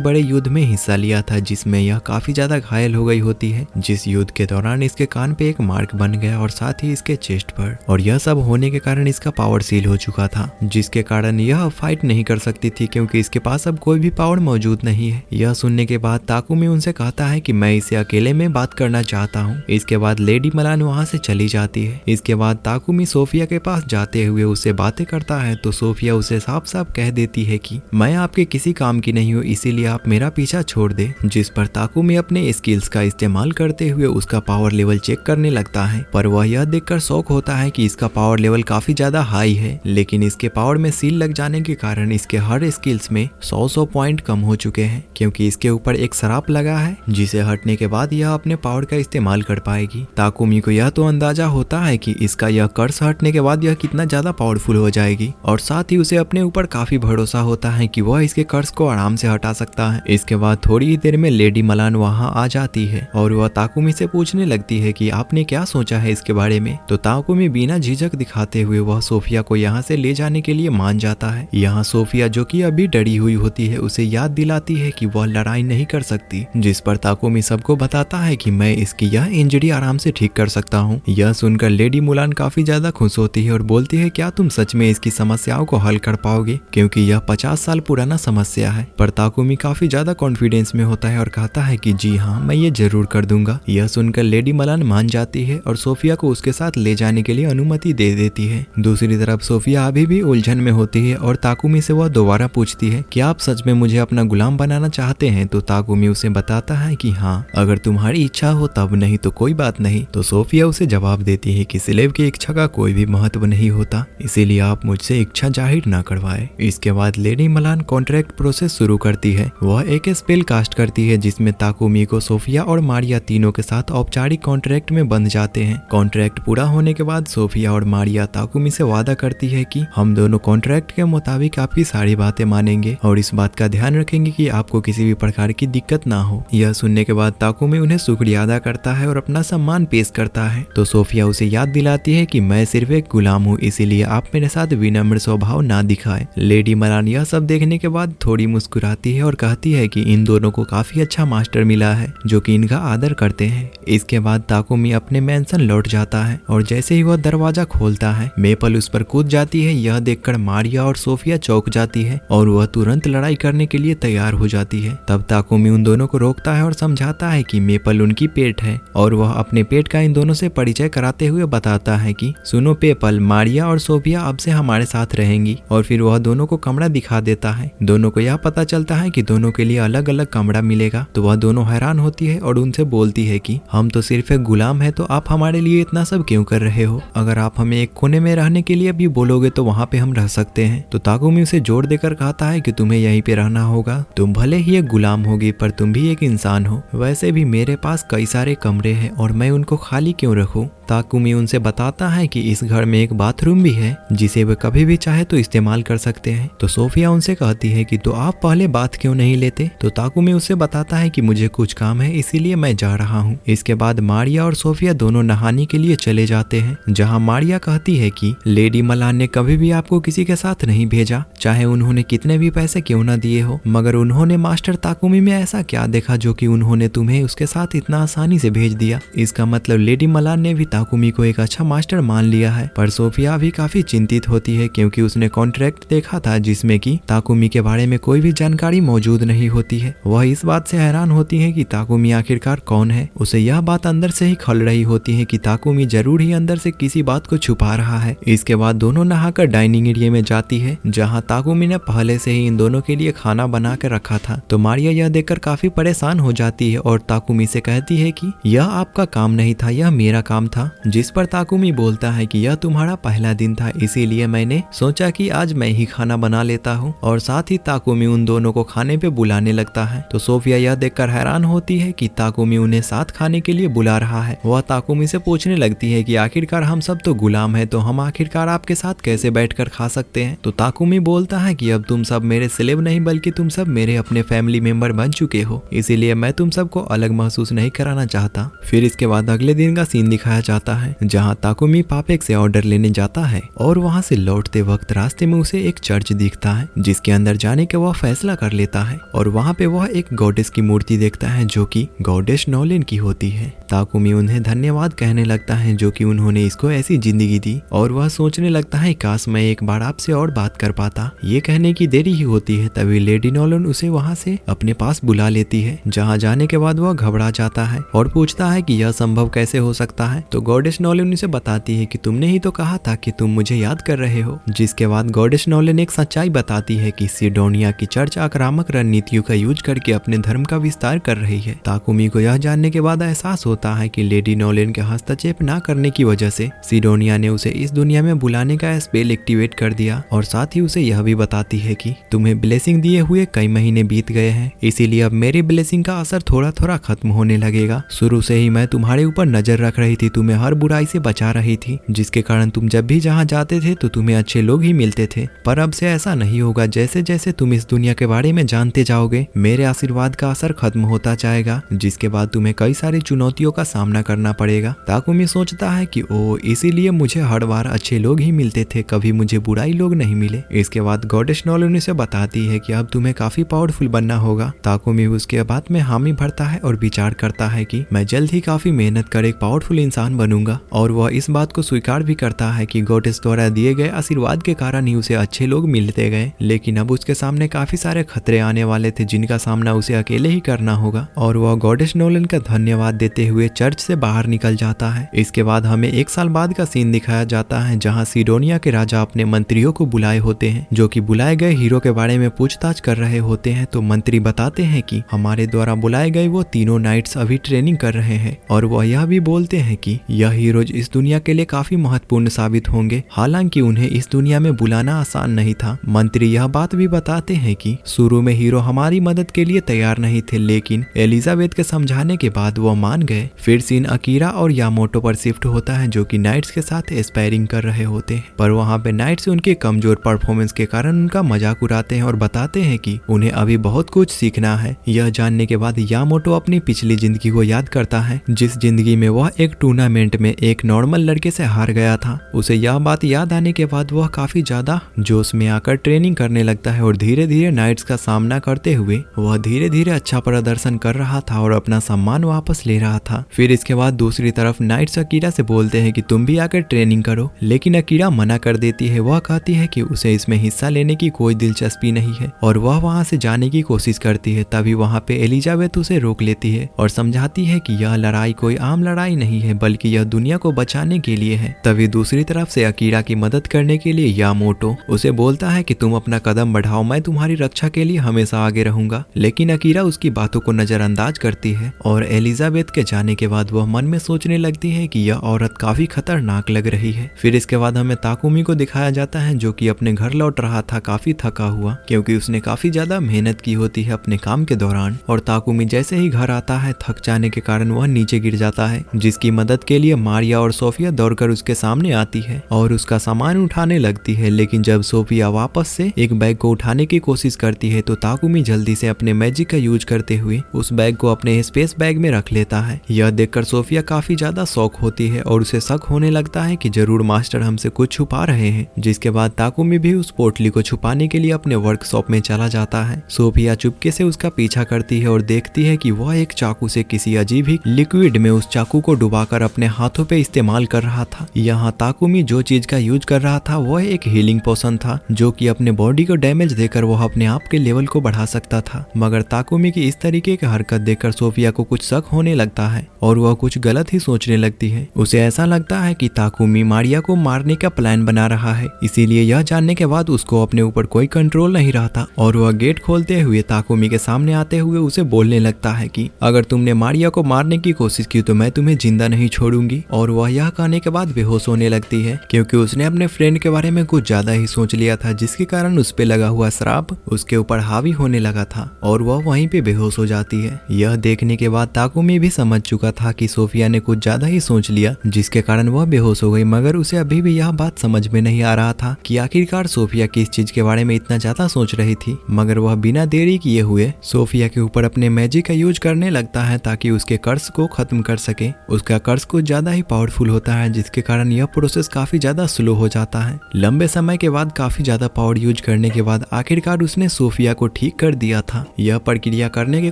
Speaker 1: बड़े युद्ध में हिस्सा लिया था जिसमें यह काफी ज्यादा घायल हो गई होती है, जिस युद्ध के दौरान इसके कान पे एक मार्क बन गया और साथ ही इसके चेस्ट पर, और यह सब होने के कारण इसका पावर सील हो चुका था जिसके कारण यह फाइट नहीं कर सकती थी क्योंकि इसके पास अब कोई भी पावर मौजूद नहीं है। यह सुनने के बाद ताकुमी उनसे कहता है कि मैं इसे अकेले में बात करना चाहता हूँ। इसके बाद लेडी मलान वहाँ से चली जाती है। इसके बाद ताकुमी सोफिया के पास जाते हुए उससे बातें करता है तो सोफिया उसे साफ साफ कह देती है कि मैं आपके किसी काम की नहीं हूँ, इसीलिए आप मेरा पीछा छोड़ दे। जिस पर ताकुमी अपने स्किल्स का इस्तेमाल करते हुए उसका पावर लेवल चेक करने लगता है, पर वह यह देखकर शॉक होता है कि इसका पावर लेवल काफी ज्यादा हाई है, लेकिन इसके पावर में सील लग जाने के कारण इसके हर स्किल्स में 100 पॉइंट कम हो चुके हैं क्योंकि इसके ऊपर एक श्राप लगा है जिसे हटने के बाद यह अपने पावर का इस्तेमाल कर पाएगी। ताकुमी को यह तो अंदाजा होता है कि इसका यह कर्स हटने के बाद यह कितना ज्यादा पावरफुल हो जाएगी और साथ ही उसे अपने ऊपर काफी भरोसा होता है कि वह इसके कर्स को आराम से हटा सकता है। इसके बाद थोड़ी ही देर में लेडी मलान वहाँ आ जाती है और वह ताकुमी से पूछने लगती है कि आपने क्या सोचा है इसके बारे में। तो ताकुमी बिना झिझक दिखाते हुए वह सोफिया को यहाँ से ले जाने के लिए मान जाता है। यहाँ सोफिया जो कि अभी डरी हुई होती है उसे याद दिलाती है कि वह लड़ाई नहीं कर सकती, जिस पर ताकुमी सबको बताता है कि मैं इसकी यह इंजरी आराम से ठीक कर सकता हूँ। यह सुनकर लेडी मुलान काफी ज्यादा खुश होती है और बोलती है क्या तुम सच में इसकी समस्याओं को हल कर पाओगे क्योंकि यह 50 साल पुराना समस्या है। पर ताकुमी काफी ज्यादा कॉन्फिडेंस में होता है और कहता है कि जी हाँ मैं ये जरूर कर दूंगा। यह सुनकर लेडी मलान मान जाती है और सोफिया को उसके साथ ले जाने के लिए अनुमति दे देती है। दूसरी तरफ सोफिया अभी भी उलझन में होती है और ताकुमी से वह दोबारा पूछती है कि आप सच में मुझे अपना गुलाम बनाना चाहते हैं। तो ताकुमी उसे बताता है कि हाँ अगर तुम्हारी इच्छा हो तब, नहीं तो कोई बात नहीं। तो सोफिया उसे जवाब देती है कि स्लेव की इच्छा का कोई भी महत्व नहीं होता, इसीलिए आप मुझसे इच्छा जाहिर न करवाए। इसके बाद लेडी मलान कॉन्ट्रैक्ट प्रोसेस शुरू करती है। वह एक स्पेल कास्ट करती है जिसमें ताकुमी को सोफिया और मारिया तीनों के साथ औपचारिक कॉन्ट्रैक्ट में बंध जाते हैं। कॉन्ट्रैक्ट पूरा होने के बाद सोफिया और मारिया ताकुमी से वादा करती है कि हम दोनों कॉन्ट्रैक्ट के मुताबिक आपकी सारी बातें मानेंगे और इस बात का ध्यान रखेंगे कि आपको किसी भी प्रकार की दिक्कत ना हो। यह सुनने के बाद ताकुमी उन्हें शुक्रिया अदा करता है और अपना सम्मान पेश करता है। तो सोफिया उसे याद दिलाती है कि मैं सिर्फ एक गुलाम हूँ, इसीलिए आप मेरे साथ विनम्र स्वभाव ना दिखाए। लेडी मलान यह सब देखने के बाद थोड़ी मुस्कुराती है और कहती है कि इन दोनों को काफी अच्छा मास्टर मिला है जो कि इनका आदर करते हैं। इसके बाद ताकुमी अपने मैंसन लौट जाता है और जैसे ही वह दरवाजा खोलता है मेपल उस पर कूद जाती है। यह देखकर मारिया और सोफिया चौंक जाती है और वह तुरंत लड़ाई करने के लिए तैयार हो जाती है। तब ताकुमी उन दोनों को रोकता है और समझाता है कि मेपल उनकी पेट है और वह अपने पेट का इन दोनों से परिचय कराते हुए बताता है कि सुनो पेपल, मारिया और सोफिया अब से हमारे साथ रहेंगी। और फिर वह दोनों को कमरा दिखा देता है। दोनों को यह पता चलता है कि दोनों के लिए अलग अलग कमरा मिलेगा। तो वह दोनों हैरान होती है और उनसे बोलती है कि हम तो सिर्फ एक गुलाम है, तो आप हमारे लिए इतना सब क्यों कर रहे हो? अगर आप हमें एक कोने में रहने के लिए भी बोलोगे तो वहाँ पे हम रह सकते हैं। तो ताकुमी उसे जोर देकर कहता है कि तुम्हें यहीं पे रहना होगा। तुम भले ही एक गुलाम होगी पर तुम भी एक इंसान हो। वैसे भी मेरे पास कई सारे कमरे हैं और मैं उनको खाली क्यों रखूं? ताकुमी उनसे बताता है कि इस घर में एक बाथरूम भी है जिसे वे कभी भी चाहे तो इस्तेमाल कर सकते हैं। तो सोफिया उनसे कहती है कि तो आप पहले बात क्यों नहीं लेते? तो ताकुमी उससे बताता है कि मुझे कुछ काम है इसीलिए मैं जा रहा हूँ। इसके बाद मारिया और सोफिया दोनों नहाने के लिए चले जाते हैं, जहाँ मारिया कहती है कि लेडी मलान ने कभी भी आपको किसी के साथ नहीं भेजा, चाहे उन्होंने कितने भी पैसे क्यों न दिए हो, मगर उन्होंने मास्टर ताकुमी में ऐसा क्या देखा जो कि उन्होंने तुम्हें उसके साथ इतना आसानी से भेज दिया। इसका मतलब लेडी मलान ने भी ताकुमी को एक अच्छा मास्टर मान लिया है। पर सोफिया भी काफी चिंतित होती है क्योंकि उसने कॉन्ट्रैक्ट देखा था जिसमें कि ताकुमी के बारे में कोई भी जानकारी मौजूद नहीं होती है। वह इस बात से हैरान होती है कि ताकुमी आखिरकार कौन है। उसे यह बात अंदर से ही खल रही होती है कि ताकुमी जरूर ही अंदर से किसी बात को छुपा रहा है। इसके बाद दोनों नहाकर डाइनिंग एरिया में जाती है जहाँ ताकुमी ने पहले से ही इन दोनों के लिए खाना बना कर रखा था। तो मारिया यह देखकर काफी परेशान हो जाती है और ताकुमी से कहती है कि यह आपका काम नहीं था, यह मेरा काम था। जिस पर ताकुमी बोलता है कि यह तुम्हारा पहला दिन था, इसीलिए मैंने सोचा कि आज मैं ही खाना बना लेता हूँ। और साथ ही ताकुमी उन दोनों को खाने पे बुलाने लगता है। तो सोफिया यह देखकर हैरान होती है कि ताकुमी उन्हें साथ साथ खाने के लिए बुला रहा है। वह ताकुमी से पूछने लगती है कि आखिरकार हम सब तो गुलाम हैं, तो हम आखिरकार आपके साथ कैसे बैठकर खा सकते हैं। तो ताकुमी बोलता है कि अब तुम सब मेरे स्लेव नहीं बल्कि तुम सब मेरे अपने फैमिली मेंबर बन चुके हो, इसीलिए मैं तुम सबको अलग महसूस नहीं कराना चाहता। फिर इसके बाद अगले दिन का सीन दिखाया जाता है जहाँ ताकुमी पापेक से ऑर्डर लेने जाता है और वहाँ से लौटते वक्त रास्ते में उसे एक चर्च दिखता है जिसके अंदर जाने का वह फैसला कर लेता है और वहाँ पे वह एक गॉडेस की मूर्ति देखता है जो कि गॉडेस नोलेन की होती है। ताकुमी उन्हें धन्यवाद कहने लगता है जो कि उन्होंने इसको ऐसी जिंदगी दी और वह सोचने लगता है काश मैं एक बार आपसे और बात कर पाता। ये कहने की देरी ही होती है तभी लेडी नोलन उसे वहाँ से अपने पास बुला लेती है, जहाँ जाने के बाद वह घबरा जाता है और पूछता है कि यह संभव कैसे हो सकता है। तो गॉडेस नोलन उसे बताती है कि तुमने ही तो कहा था कि तुम मुझे याद कर रहे हो। जिसके बाद गॉडेस नोलन एक सच्चाई बताती है कि सिडोनिया की चर्च आक्रामक रणनीतियों का यूज करके अपने धर्म का विस्तार कर रही है। ताकुमी को यह जानने के बाद एहसास होता है कि लेडी नोलेन के हस्तक्षेप न करने की वजह से सिडोनिया ने उसे इस दुनिया में बुलाने का स्पेल एक्टिवेट कर दिया और साथ ही उसे यह भी बताती है कि तुम्हें ब्लेसिंग दिए हुए कई महीने बीत गए हैं, इसीलिए अब मेरी ब्लेसिंग का असर थोड़ा थोड़ा खत्म होने लगेगा। शुरू से ही मैं तुम्हारे ऊपर नजर रख रही थी, तुम्हें हर बुराई से बचा रही थी, जिसके कारण तुम जब भी जहाँ जाते थे तो तुम्हें अच्छे लोग ही मिलते थे। पर अब से ऐसा नहीं होगा। जैसे जैसे तुम इस दुनिया के बारे में जानते जाओगे मेरे आशीर्वाद का असर खत्म होता जाएगा, जिसके बाद तुम्हें कई सारी चुनौतियों का सामना करना पड़ेगा। ताकुमी सोचता है कि ओ इसीलिए मुझे हर बार अच्छे लोग ही मिलते थे, कभी मुझे बुराई लोग नहीं मिले। इसके बाद गॉडेस नोलन उसे बताती है कि अब तुम्हें काफी पावरफुल बनना होगा। ताकुमी उसके बात में हामी भरता है और विचार करता है कि मैं जल्द ही काफी मेहनत कर एक पावरफुल इंसान बनूंगा और वह इस बात को स्वीकार भी करता है कि गॉडेस द्वारा दिए गए आशीर्वाद के कारण ही उसे अच्छे लोग मिलते गए। लेकिन अब उसके सामने काफी सारे खतरे आने वाले थे जिनका सामना उसे अकेले ही करना होगा और वह गॉडेस नोलन का धन्यवाद देते हुए चर्च से बाहर निकल जाता है। इसके बाद हमें एक साल बाद का सीन दिखाया जाता है जहाँ सिडोनिया के राजा अपने मंत्रियों को बुलाए होते हैं जो कि बुलाए गए हीरो के बारे में पूछताछ कर रहे होते हैं। तो मंत्री बताते हैं कि हमारे द्वारा बुलाए गए वो तीनों नाइट्स अभी ट्रेनिंग कर रहे हैं और वह यह भी बोलते हैं कि यह हीरोज इस दुनिया के लिए काफी महत्वपूर्ण साबित होंगे, हालांकि उन्हें इस दुनिया में बुलाना आसान नहीं था। मंत्री यह बात भी बताते हैं कि शुरू में हीरो हमारी मदद के लिए तैयार नहीं थे, लेकिन एलिजाबेथ के समझाने के बाद वो मान गए। फिर सीन अकीरा और यामोटो पर शिफ्ट होता है जो कि नाइट्स के साथ एस्पायरिंग कर रहे होते हैं, पर वहाँ पे नाइट्स उनके कमजोर परफॉर्मेंस के कारण उनका मजाक उड़ाते हैं और बताते हैं कि उन्हें अभी बहुत कुछ सीखना है। यह जानने के बाद यामोटो अपनी पिछली जिंदगी को याद करता है जिस जिंदगी में वह एक टूर्नामेंट में एक नॉर्मल लड़के से हार गया था। उसे यह बात याद आने के बाद वह काफी ज्यादा जोश में आकर ट्रेनिंग करने लगता है और धीरे धीरे नाइट्स का सामना करते हुए वह धीरे धीरे अच्छा प्रदर्शन कर रहा था और अपना सम्मान वापस ले रहा था। फिर इसके बाद दूसरी तरफ नाइट्स अकीरा से बोलते हैं कि तुम भी आकर ट्रेनिंग करो, लेकिन अकीरा मना कर देती है। वह कहती है कि उसे इसमें हिस्सा लेने की कोई दिलचस्पी नहीं है और वह वहाँ से जाने की कोशिश करती है। तभी वहाँ पे एलिजाबेथ उसे रोक लेती है और समझाती है कि यह लड़ाई कोई आम लड़ाई नहीं है बल्कि यह दुनिया को बचाने के लिए है। तभी दूसरी तरफ से अकीरा की मदद करने के लिए यामोटो उसे बोलता है कि तुम अपना कदम बढ़ाओ, मैं तुम्हारी रक्षा के लिए हमेशा आगे रहूंगा। लेकिन अकीरा उसकी बातों को नजरअंदाज करती है और एलिजाबेथ के जाने के बाद वह मन में सोचने लगती है कि यह औरत काफी खतरनाक लग रही है। फिर इसके बाद हमें ताकुमी को दिखाया जाता है जो कि अपने घर लौट रहा था काफी थका हुआ, क्योंकि उसने काफी ज्यादा मेहनत की होती है अपने काम के दौरान। और ताकुमी जैसे ही घर आता है थक जाने के कारण वह नीचे गिर जाता है, जिसकी मदद के लिए मारिया और सोफिया दौड़कर उसके सामने आती है और उसका सामान उठाने लगती है। लेकिन जब सोफिया वापस से एक बैग को उठाने की कोशिश करती है तो ताकुमी जल्दी से अपने मैजिक का यूज करते हुए उस बैग को अपने स्पेस बैग में रख लेता है। यह देखकर सोफिया काफी ज्यादा शॉक होती है और उसे शक होने लगता है कि जरूर मास्टर हमसे कुछ छुपा रहे हैं। जिसके बाद ताकुमी भी उस पोटली को छुपाने के लिए अपने वर्कशॉप में चला जाता है। सोफिया चुपके से उसका पीछा करती है और देखती है कि वह एक चाकू से किसी अजीब ही लिक्विड में उस चाकू को डुबाकर अपने हाथों पे इस्तेमाल कर रहा था। यहाँ ताकुमी जो चीज का यूज कर रहा था वह एक हीलिंग पोशन था जो कि अपने बॉडी को डैमेज देकर वह अपने आप के लेवल को बढ़ा सकता था। मगर ताकुमी की इस तरीके की हरकत देखकर सोफिया को कुछ शक होने लगता है और वह कुछ गलत ही सोचने लगती है। उसे ऐसा लगता है कि ताकुमी मारिया को मारने का प्लान बना रहा है, इसीलिए यह जानने के बाद उसको अपने ऊपर कोई कंट्रोल नहीं रहता और वह गेट खोलते हुए ताकुमी के सामने आते हुए उसे बोलने लगता है कि अगर तुमने मारिया को मारने की कोशिश की तो मैं तुम्हें जिंदा नहीं छोड़ूंगी। और वह यह कहने के बाद बेहोश होने लगती है क्योंकि उसने अपने फ्रेंड के बारे में कुछ ज्यादा ही सोच लिया था, जिसके कारण उस पे लगा हुआ श्राप उसके ऊपर हावी होने लगा था और वह वहीं पे बेहोश हो जाती है। यह देखने के बाद ताकुमी भी समझ चुका था कि सोफिया ने कुछ ज्यादा ही सोच लिया, जिसके कारण वह बेहोश हो गई। मगर उसे अभी भी यह बात समझ में नहीं आ रहा था कि आखिरकार सोफिया किस चीज के बारे में इतना ज्यादा सोच रही थी। मगर वह बिना देरी किए हुए सोफिया के ऊपर अपने मैजिक का यूज करने लगता है ताकि उसके कर्ज को खत्म कर सके। उसका कर्ज कुछ ज्यादा ही पावरफुल होता है, जिसके कारण यह प्रोसेस काफी ज्यादा स्लो हो जाता है। लंबे समय के बाद काफी ज्यादा पावर यूज करने के बाद आखिरकार उसने सोफिया को ठीक कर दिया था। यह प्रक्रिया करने के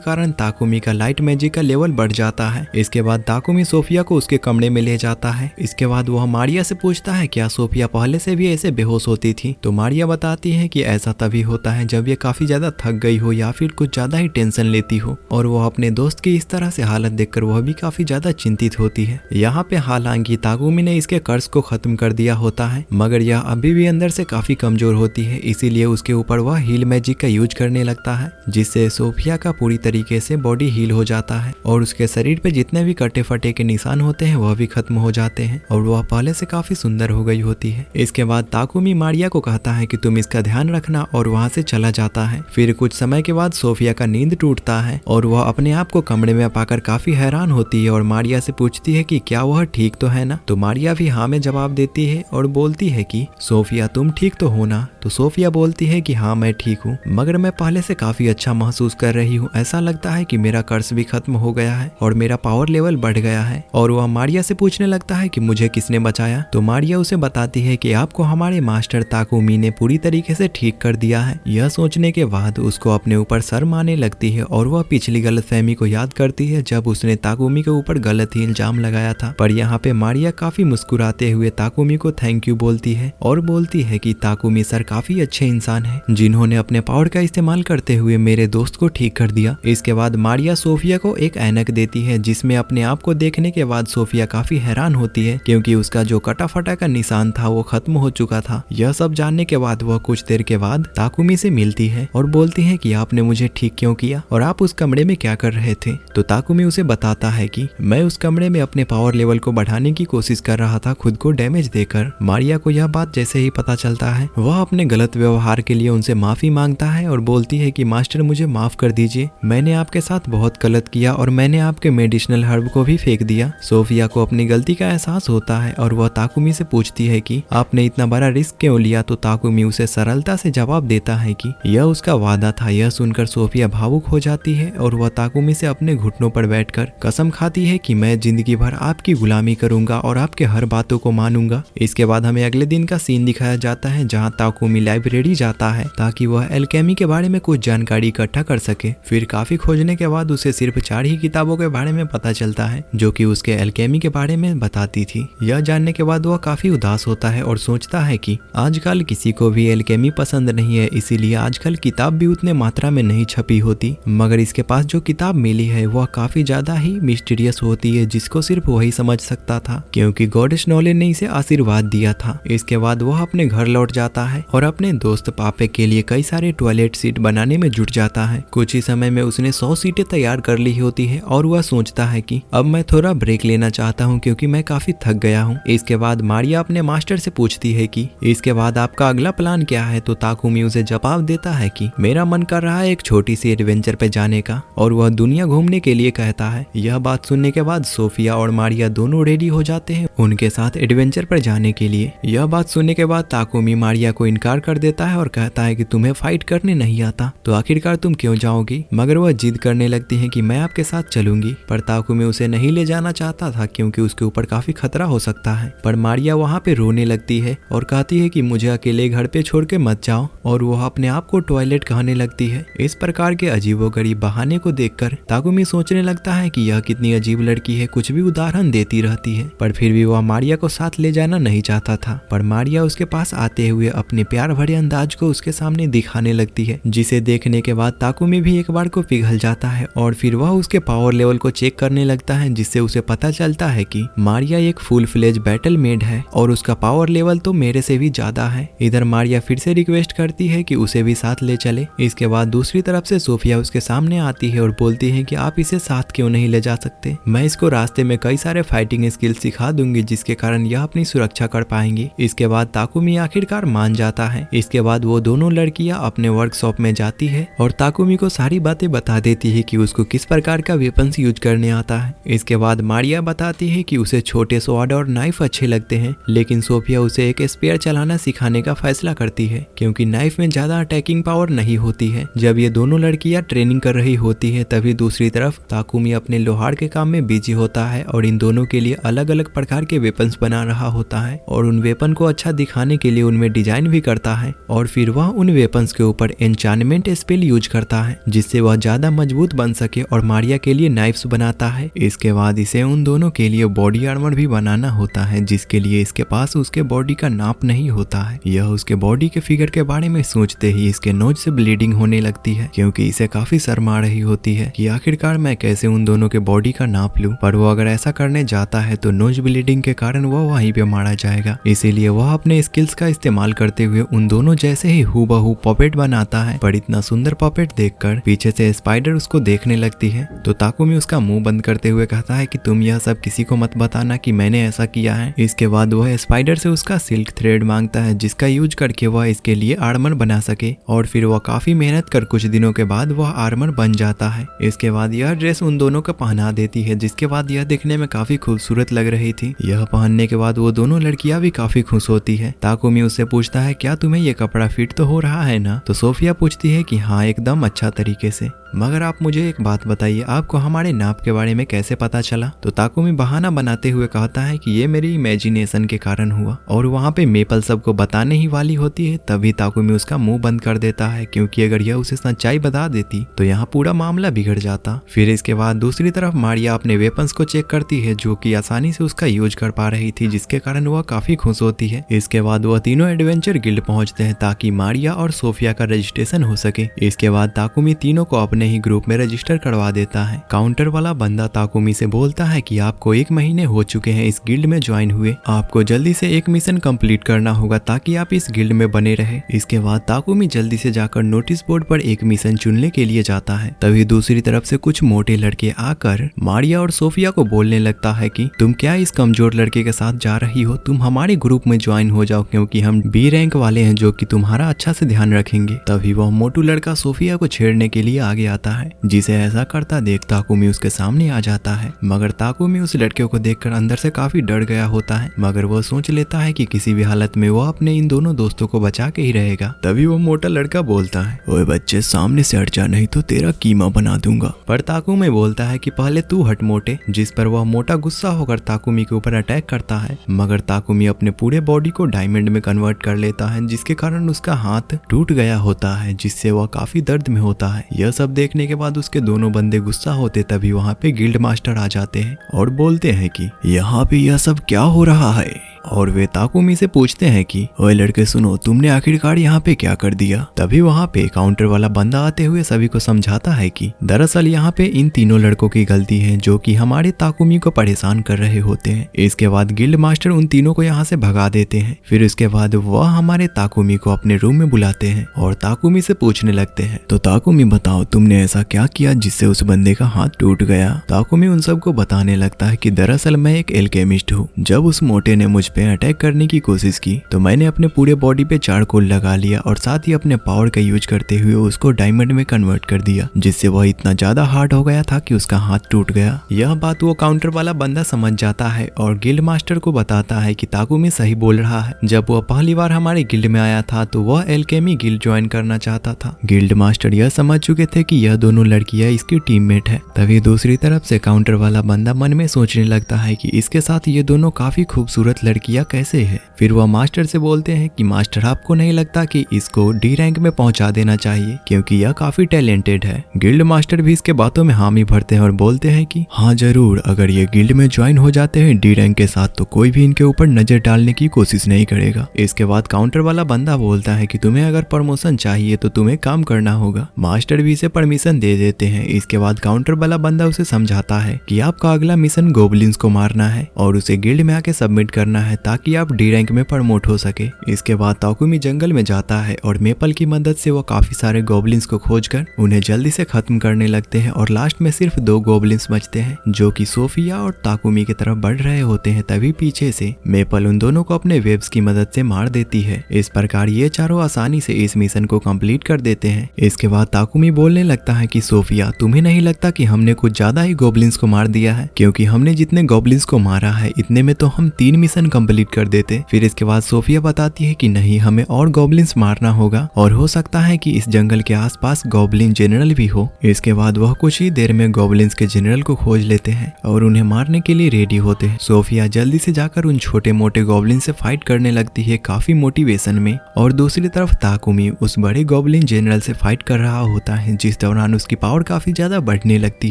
Speaker 1: कारण ताकुमी का लाइट मैजिक का लेवल बढ़ जाता है। इसके बाद ताकुमी सोफिया को उसके कमरे में ले जाता है। इसके बाद वह मारिया से पूछता है क्या सोफिया पहले से भी ऐसे बेहोश होती थी। तो मारिया बताती है कि ऐसा तभी होता है जब ये काफी ज्यादा थक गई हो या फिर कुछ ज्यादा ही टेंशन लेती हो। और वह अपने दोस्त की इस तरह से हालत देखकर वह भी काफी ज्यादा चिंतित होती है। यहाँ पे हालांकि ताकुमी ने इसके कर्ज को खत्म कर दिया होता है, मगर यह अभी भी अंदर से काफी कमजोर होती है। इसीलिए उसके ऊपर वह हील मैजिक का यूज करने लगता है, जिससे सोफिया का पूरी तरीके से बॉडी हील हो जाता है और उसके शरीर पे जितने भी कटे फटे के निशान होते हैं वह भी खत्म हो जाते हैं और वह पहले से काफी सुंदर हो गई होती है। इसके बाद ताकुमी मारिया को कहता है कि तुम इसका ध्यान रखना और वहाँ से चला जाता है। फिर कुछ समय के बाद सोफिया का नींद टूटता है और वह अपने आप को कमरे में पाकर काफी हैरान होती है और मारिया से पूछती है कि क्या वह ठीक तो है ना। तो मारिया भी हाँ में जवाब देती है और बोलती है कि सोफिया तुम ठीक तो हो ना। तो सोफिया बोलती है कि हाँ मैं ठीक हूँ, मगर मैं पहले से काफी अच्छा महसूस कर रही हूँ। ऐसा लगता है कि मेरा कर्ज भी खत्म हो गया है और मेरा पावर लेवल बढ़ गया है। और वह मारिया से पूछने लगता है कि मुझे किसने बचाया। तो मारिया उसे बताती है कि आपको हमारे मास्टर ताकुमी ने पूरी तरीके से ठीक कर दिया है। यह सोचने के बाद उसको अपने ऊपर शर्म आने लगती है और वह पिछली गलतफहमी को याद करती है जब उसने ताकुमी के ऊपर गलत ही इल्जाम लगाया था। पर यहाँ पे मारिया काफी मुस्कुराते हुए ताकुमी को थैंक यू बोलती है और बोलती है कि ताकुमी सर काफी अच्छे इंसान है जिन्होंने अपने पावर का इस्तेमाल करते हुए मेरे दोस्त को ठीक कर दिया। इसके बाद मारिया सोफिया को एक ऐनक देती है, जिसमें अपने आप को देखने के बाद सोफिया काफी हैरान होती है क्योंकि उसका जो कटा फटा का निशान था वो खत्म हो चुका था। यह सब जानने के बाद वह कुछ देर के बाद ताकुमी से मिलती है और बोलती है कि आपने मुझे ठीक क्यों किया और आप उस कमरे में क्या कर रहे थे। तो ताकुमी उसे बताता है कि मैं उस कमरे में अपने पावर लेवल को बढ़ाने की कोशिश कर रहा था खुद को डैमेज देकर। मारिया को यह बात जैसे ही पता चलता है वह अपने गलत व्यवहार के लिए उनसे माफी मांगता है और बोलती है कि मास्टर मुझे माफ कर दीजिए, मैंने आपके साथ बहुत गलत किया और मैंने आपके मेडिसिनल हर्ब को भी फेंक दिया। सोफिया को अपनी गलती का एहसास होता है और वह ताकुमी से पूछती है कि आपने इतना बड़ा रिस्क क्यों लिया। तो ताकुमी उसे सरलता से जवाब देता है कि यह उसका वादा था। यह सुनकर सोफिया भावुक हो जाती है और वह ताकुमी से अपने घुटनों पर बैठकर कसम खाती है कि मैं जिंदगी भर आपकी गुलामी करूंगा और आपके हर बातों को मानूंगा। इसके बाद हमें अगले दिन का सीन दिखाया जाता है जहाँ ताकुमी लाइब्रेरी जाता है ताकि वह एल्केमी के बारे में कुछ जानकारी इकट्ठा कर सके। फिर काफी खोजने के बाद उसे सिर्फ 4 ही किताबों के बारे में पता चलता है जो कि उसके एल्केमी के बारे में बताती थी। यह जानने के बाद वह काफी उदास होता है और सोचता है कि आजकल किसी को भी एल्केमी पसंद नहीं है, इसीलिए आजकल किताब भी उतने मात्रा में नहीं छपी होती। मगर इसके पास जो किताब मिली है वह काफी ज्यादा ही मिस्टीरियस होती है, जिसको सिर्फ वही समझ सकता था क्योंकि गॉडेस नॉले ने इसे आशीर्वाद दिया था। इसके बाद वह अपने घर लौट जाता है और अपने दोस्त पापे के लिए कई सारे टॉयलेट सीट बनाने में जुट जाता है। कुछ ही समय में उसने 100 सीटें तैयार कर ली होती है और वह सोचता है कि अब मैं थोड़ा ब्रेक लेना चाहता हूँ क्योंकि मैं काफी थक गया हूँ। इसके बाद मारिया अपने मास्टर से पूछती है कि इसके बाद आपका अगला प्लान क्या है। तो ताकुमी उसे जवाब देता है कि मेरा मन कर रहा है एक छोटी सी एडवेंचर पे जाने का और वह दुनिया घूमने के लिए कहता है। यह बात सुनने के बाद सोफिया और मारिया दोनों रेडी हो जाते हैं उनके साथ एडवेंचर पर जाने के लिए। यह बात सुनने के बाद ताकुमी मारिया को इनकार कर देता है और कहता है कि तुम्हें फाइट करने नहीं आता तो आखिरकार तुम क्यों जाओगी। मगर वह जिद करने लगती है कि मैं आपके साथ चलूंगी। पर ताकुमी उसे नहीं ले जाना चाहता था क्योंकि उसके ऊपर काफी खतरा हो सकता है। पर मारिया वहाँ पे रोने लगती है और कहती है कि मुझे अकेले घर पे छोड़ के मत जाओ और वह अपने आप को टॉयलेट कहने लगती है। इस प्रकार के अजीबोगरीब बहाने को देखकर ताकुमी सोचने लगता है कि यह कितनी अजीब लड़की है, कुछ भी उदाहरण देती रहती है। पर फिर भी वह मारिया को साथ ले जाना नहीं चाहता था। पर मारिया उसके पास आते हुए अपने प्यार भरे अंदाज को उसके सामने दिखाने लगती है, जिसे देखने के बाद ताकुमी भी एक बार को पिघल जाता है और फिर वह उसके पावर लेवल को चेक करने लगता है, जिससे उसे पता चलता है कि मारिया एक फुल फ्लेज बैटल मेड है और उसका पावर लेवल तो मेरे से भी ज्यादा है। इधर मारिया फिर से रिक्वेस्ट करती है कि उसे भी साथ ले चले। इसके बाद दूसरी तरफ से सोफिया उसके सामने आती है और बोलती है कि आप इसे साथ क्यों नहीं ले जा सकते, मैं इसको रास्ते में कई सारे फाइटिंग स्किल सिखा दूंगी जिसके कारण यह अपनी सुरक्षा कर पाएंगी। इसके बाद ताकुमी आखिरकार मान जाता है। इसके बाद वो दोनों लड़कियां अपने वर्कशॉप में जाती है और ताकुमी को सारी बातें बता देती है कि उसको किस प्रकार का वेपन्स यूज करने आता है। इसके बाद मारिया बताती है कि उसे छोटे स्वॉर्ड और नाइफ अच्छे लगते हैं, लेकिन सोफिया उसे एक स्पेयर चलाना सिखाने का फैसला करती है क्योंकि नाइफ में ज्यादा अटैकिंग पावर नहीं होती है। जब ये दोनों लड़कियां ट्रेनिंग कर रही होती है तभी दूसरी तरफ ताकुमी अपने लोहार के काम में बिजी होता है और इन दोनों के लिए अलग अलग प्रकार के वेपन्स बना रहा होता है और उन वेपन को अच्छा दिखाने के लिए उनमें डिजाइन भी करता है और फिर वह उन वेपन्स के ऊपर एन्चांटमेंट स्पेल यूज करता है जिससे वह ज्यादा मजबूत बन सके और मारिया के लिए नाइफ्स बनाता है। इसके बाद इसे उन दोनों के लिए बॉडी आर्मर भी बनाना होता है जिसके लिए इसके पास उसके बॉडी का नाप नहीं होता है। यह उसके बॉडी के फिगर के बारे में सोचते ही इसके नोज से ब्लीडिंग होने लगती है क्योंकि इसे काफी शर्म आ रही होती है कि आखिरकार मैं कैसे उन दोनों के बॉडी का नाप लूं, पर वो अगर ऐसा करने जाता है तो नोज ब्लीडिंग के कारण वह वहीं पे मारा जाएगा। इसीलिए वह अपने स्किल्स का इस्तेमाल करते हुए उन दोनों जैसे ही हूबहू पपेट बनाता है। पर इतना सुंदर पपेट देखकर पीछे से स्पाइडर उसको देखने लगती है तो ताकुमी उसका मुंह बंद करते हुए कहता है कि तुम यह सब किसी को मत बताना कि मैंने ऐसा किया है। इसके बाद वह स्पाइडर से उसका सिल्क थ्रेड मांगता है जिसका यूज करके वह इसके लिए आर्मर बना सके और फिर वह काफी मेहनत कर कुछ दिनों के बाद वह आर्मर बन जाता है। इसके बाद यह ड्रेस उन दोनों को पहना देती है जिसके बाद यह दिखने में काफी खूबसूरत लग रही थी। यह पहनने के बाद वो दोनों लड़कियां भी काफी खुश होती है। ताकुमी उससे पूछता है क्या तुम्हें ये कपड़ा फिट तो हो रहा है ना? तो सोफिया पूछती है कि हाँ एकदम अच्छा तरीके से, मगर आप मुझे एक बात बताइए, आपको हमारे नाप के बारे में कैसे पता चला? तो ताकुमी बहाना बनाते हुए कहता है कि ये मेरी इमेजिनेशन के कारण हुआ और वहाँ पे मेपल सबको बताने ही वाली होती है। तभी ताकुमी उसका मुंह बंद कर देता है क्योंकि अगर यह उसे सच्चाई बता देती तो यहाँ पूरा मामला बिगड़ जाता। फिर इसके बाद दूसरी तरफ मारिया अपने वेपन्स को चेक करती है जो कि आसानी से उसका यूज कर पा रही थी जिसके कारण वह काफी खुश होती है। इसके बाद वह तीनों एडवेंचर गिल्ड पहुंचते हैं ताकि मारिया और सोफिया का रजिस्ट्रेशन हो सके। इसके बाद ताकुमी तीनों को अपने ही ग्रुप में रजिस्टर करवा देता है। काउंटर वाला बंदा ताकुमी से बोलता है कि आपको 1 महीने हो चुके हैं इस गिल्ड में ज्वाइन हुए, आपको जल्दी से एक मिशन कंप्लीट करना होगा ताकि आप इस गिल्ड में बने रहे। इसके बाद ताकुमी जल्दी से जाकर नोटिस बोर्ड पर एक मिशन चुनने के लिए जाता है। तभी दूसरी तरफ से कुछ मोटे लड़के आकर मारिया और सोफिया को बोलने लगता है कि तुम क्या इस कमजोर लड़के के साथ जा रही हो, तुम हमारे ग्रुप में ज्वाइन हो जाओ क्योंकि हम बी रैंक वाले हैं जो कि तुम्हारा अच्छा से ध्यान रखेंगे। तभी वह मोटू लड़का सोफिया को छेड़ने के लिए आगे आता है, जिसे ऐसा करता देख ताकुमी उसके सामने आ जाता है। मगर ताकुमी उस लड़के को देखकर अंदर से काफी डर गया होता है, मगर वह सोच लेता है कि किसी भी हालत में वह अपने इन दोनों दोस्तों को बचा के ही रहेगा। तभी वो मोटा लड़का बोलता है, ओए बच्चे सामने से हट जा नहीं तो तेरा कीमा बना दूंगा। पर ताकुमी बोलता है कि पहले तू हट मोटे, जिस पर वह मोटा गुस्सा होकर ताकुमी के ऊपर अटैक करता है। मगर ताकुमी अपने पूरे बॉडी को डायमंड में कन्वर्ट कर लेता है जिसके कारण उसका हाथ टूट गया होता है जिससे वह काफी दर्द में होता है। यह सब देखने के बाद उसके दोनों बंदे गुस्सा होते तभी वहाँ पे गिल्ड मास्टर आ जाते हैं और बोलते हैं कि यहाँ पे यह सब क्या हो रहा है। और वे ताकुमी से पूछते हैं कि ओए लड़के सुनो, तुमने आखिरकार यहाँ पे क्या कर दिया? तभी वहाँ पे काउंटर वाला बंदा आते हुए सभी को समझाता है कि दरअसल यहाँ पे इन तीनों लड़कों की गलती है जो कि हमारे ताकुमी को परेशान कर रहे होते हैं। इसके बाद गिल्ड मास्टर उन तीनों को यहाँ से भगा देते हैं। फिर उसके बाद वह हमारे ताकुमी को अपने रूम में बुलाते हैं और ताकुमी से पूछने लगते हैं, तो ताकुमी बताओ तुमने ऐसा क्या किया जिससे उस बंदे का हाथ टूट गया? ताकुमी उन सबको बताने लगता है कि दरअसल मैं एक एल्केमिस्ट हूँ। जब उस मोटे ने मुझ पे अटैक करने की कोशिश की तो मैंने अपने पूरे बॉडी पे चारकोल लगा लिया और साथ ही अपने पावर का यूज करते हुए उसको डायमंड में कन्वर्ट कर दिया जिससे वह इतना ज्यादा हार्ड हो गया था कि उसका हाथ टूट गया। यह बात वो काउंटर वाला बंदा समझ जाता है और गिल्ड मास्टर को बताता है कि ताकुमी सही बोल रहा है। जब वह पहली बार हमारे गिल्ड में आया था तो वह एल्केमी गिल्ड ज्वाइन करना चाहता था। गिल्ड मास्टर यह समझ चुके थे कि यह दोनों लड़कियां इसकी टीममेट है। तभी दूसरी तरफ से काउंटर वाला बंदा मन में सोचने लगता है कि इसके साथ ये दोनों काफी खूबसूरत लड़कियां कैसे है। फिर वह मास्टर से बोलते हैं कि मास्टर आपको नहीं लगता कि इसको डी रैंक में पहुंचा देना चाहिए क्योंकि यह काफी टैलेंटेड है। गिल्ड मास्टर भी इसके बातों में हामी भरते हैं और बोलते हैं कि हाँ जरूर, अगर ये गिल्ड में ज्वाइन हो जाते हैं डी रैंक के साथ तो कोई भी इनके ऊपर नजर डालने की कोशिश नहीं करेगा। इसके बाद काउंटर वाला बंदा बोलता है कि तुम्हें अगर प्रमोशन चाहिए तो तुम्हें काम करना होगा। मास्टर भी इसे परमिशन दे देते हैं। इसके बाद काउंटर वाला बंदा उसे समझाता है कि आपका अगला मिशन गोबलिन्स को मारना है और उसे गिल्ड में आके सबमिट करना है ताकि आप डी रैंक में प्रमोट हो सके। इसके बाद ताकुमी जंगल में जाता है और मेपल की मदद से वो काफी सारे गॉब्लिन्स को खोजकर उन्हें जल्दी से खत्म करने लगते हैं और लास्ट में सिर्फ 2 गॉब्लिन्स बचते हैं जो कि सोफिया और ताकुमी की तरफ बढ़ रहे होते हैं। तभी पीछे से मेपल उन दोनों को अपने वेब्स की मदद से मार देती है। इस प्रकार ये चारों आसानी से इस मिशन को कंप्लीट कर देते हैं। इसके बाद ताकुमी बोलने लगता है कि सोफिया, तुम्हें नहीं लगता कि हमने कुछ ज्यादा ही गॉब्लिन्स को मार दिया है? क्योंकि हमने जितने गॉब्लिन्स को मारा है इतने में तो हम 3 मिशन कंप्लीट कर देते। फिर इसके बाद सोफिया बताती है कि नहीं, हमें और गॉब्लिन्स मारना होगा और हो सकता है कि इस जंगल के आसपास गॉब्लिन जनरल भी हो। इसके बाद वह कुछ ही देर में गॉब्लिन्स के जनरल को खोज लेते हैं और उन्हें मारने के लिए रेडी होते हैं। सोफिया जल्दी से जाकर उन छोटे मोटे गॉब्लिन से फाइट करने लगती है काफी मोटिवेशन में, और दूसरी तरफ ताकुमी उस बड़े गॉब्लिन जनरल से फाइट कर रहा होता है, जिस दौरान उसकी पावर काफी ज्यादा बढ़ने लगती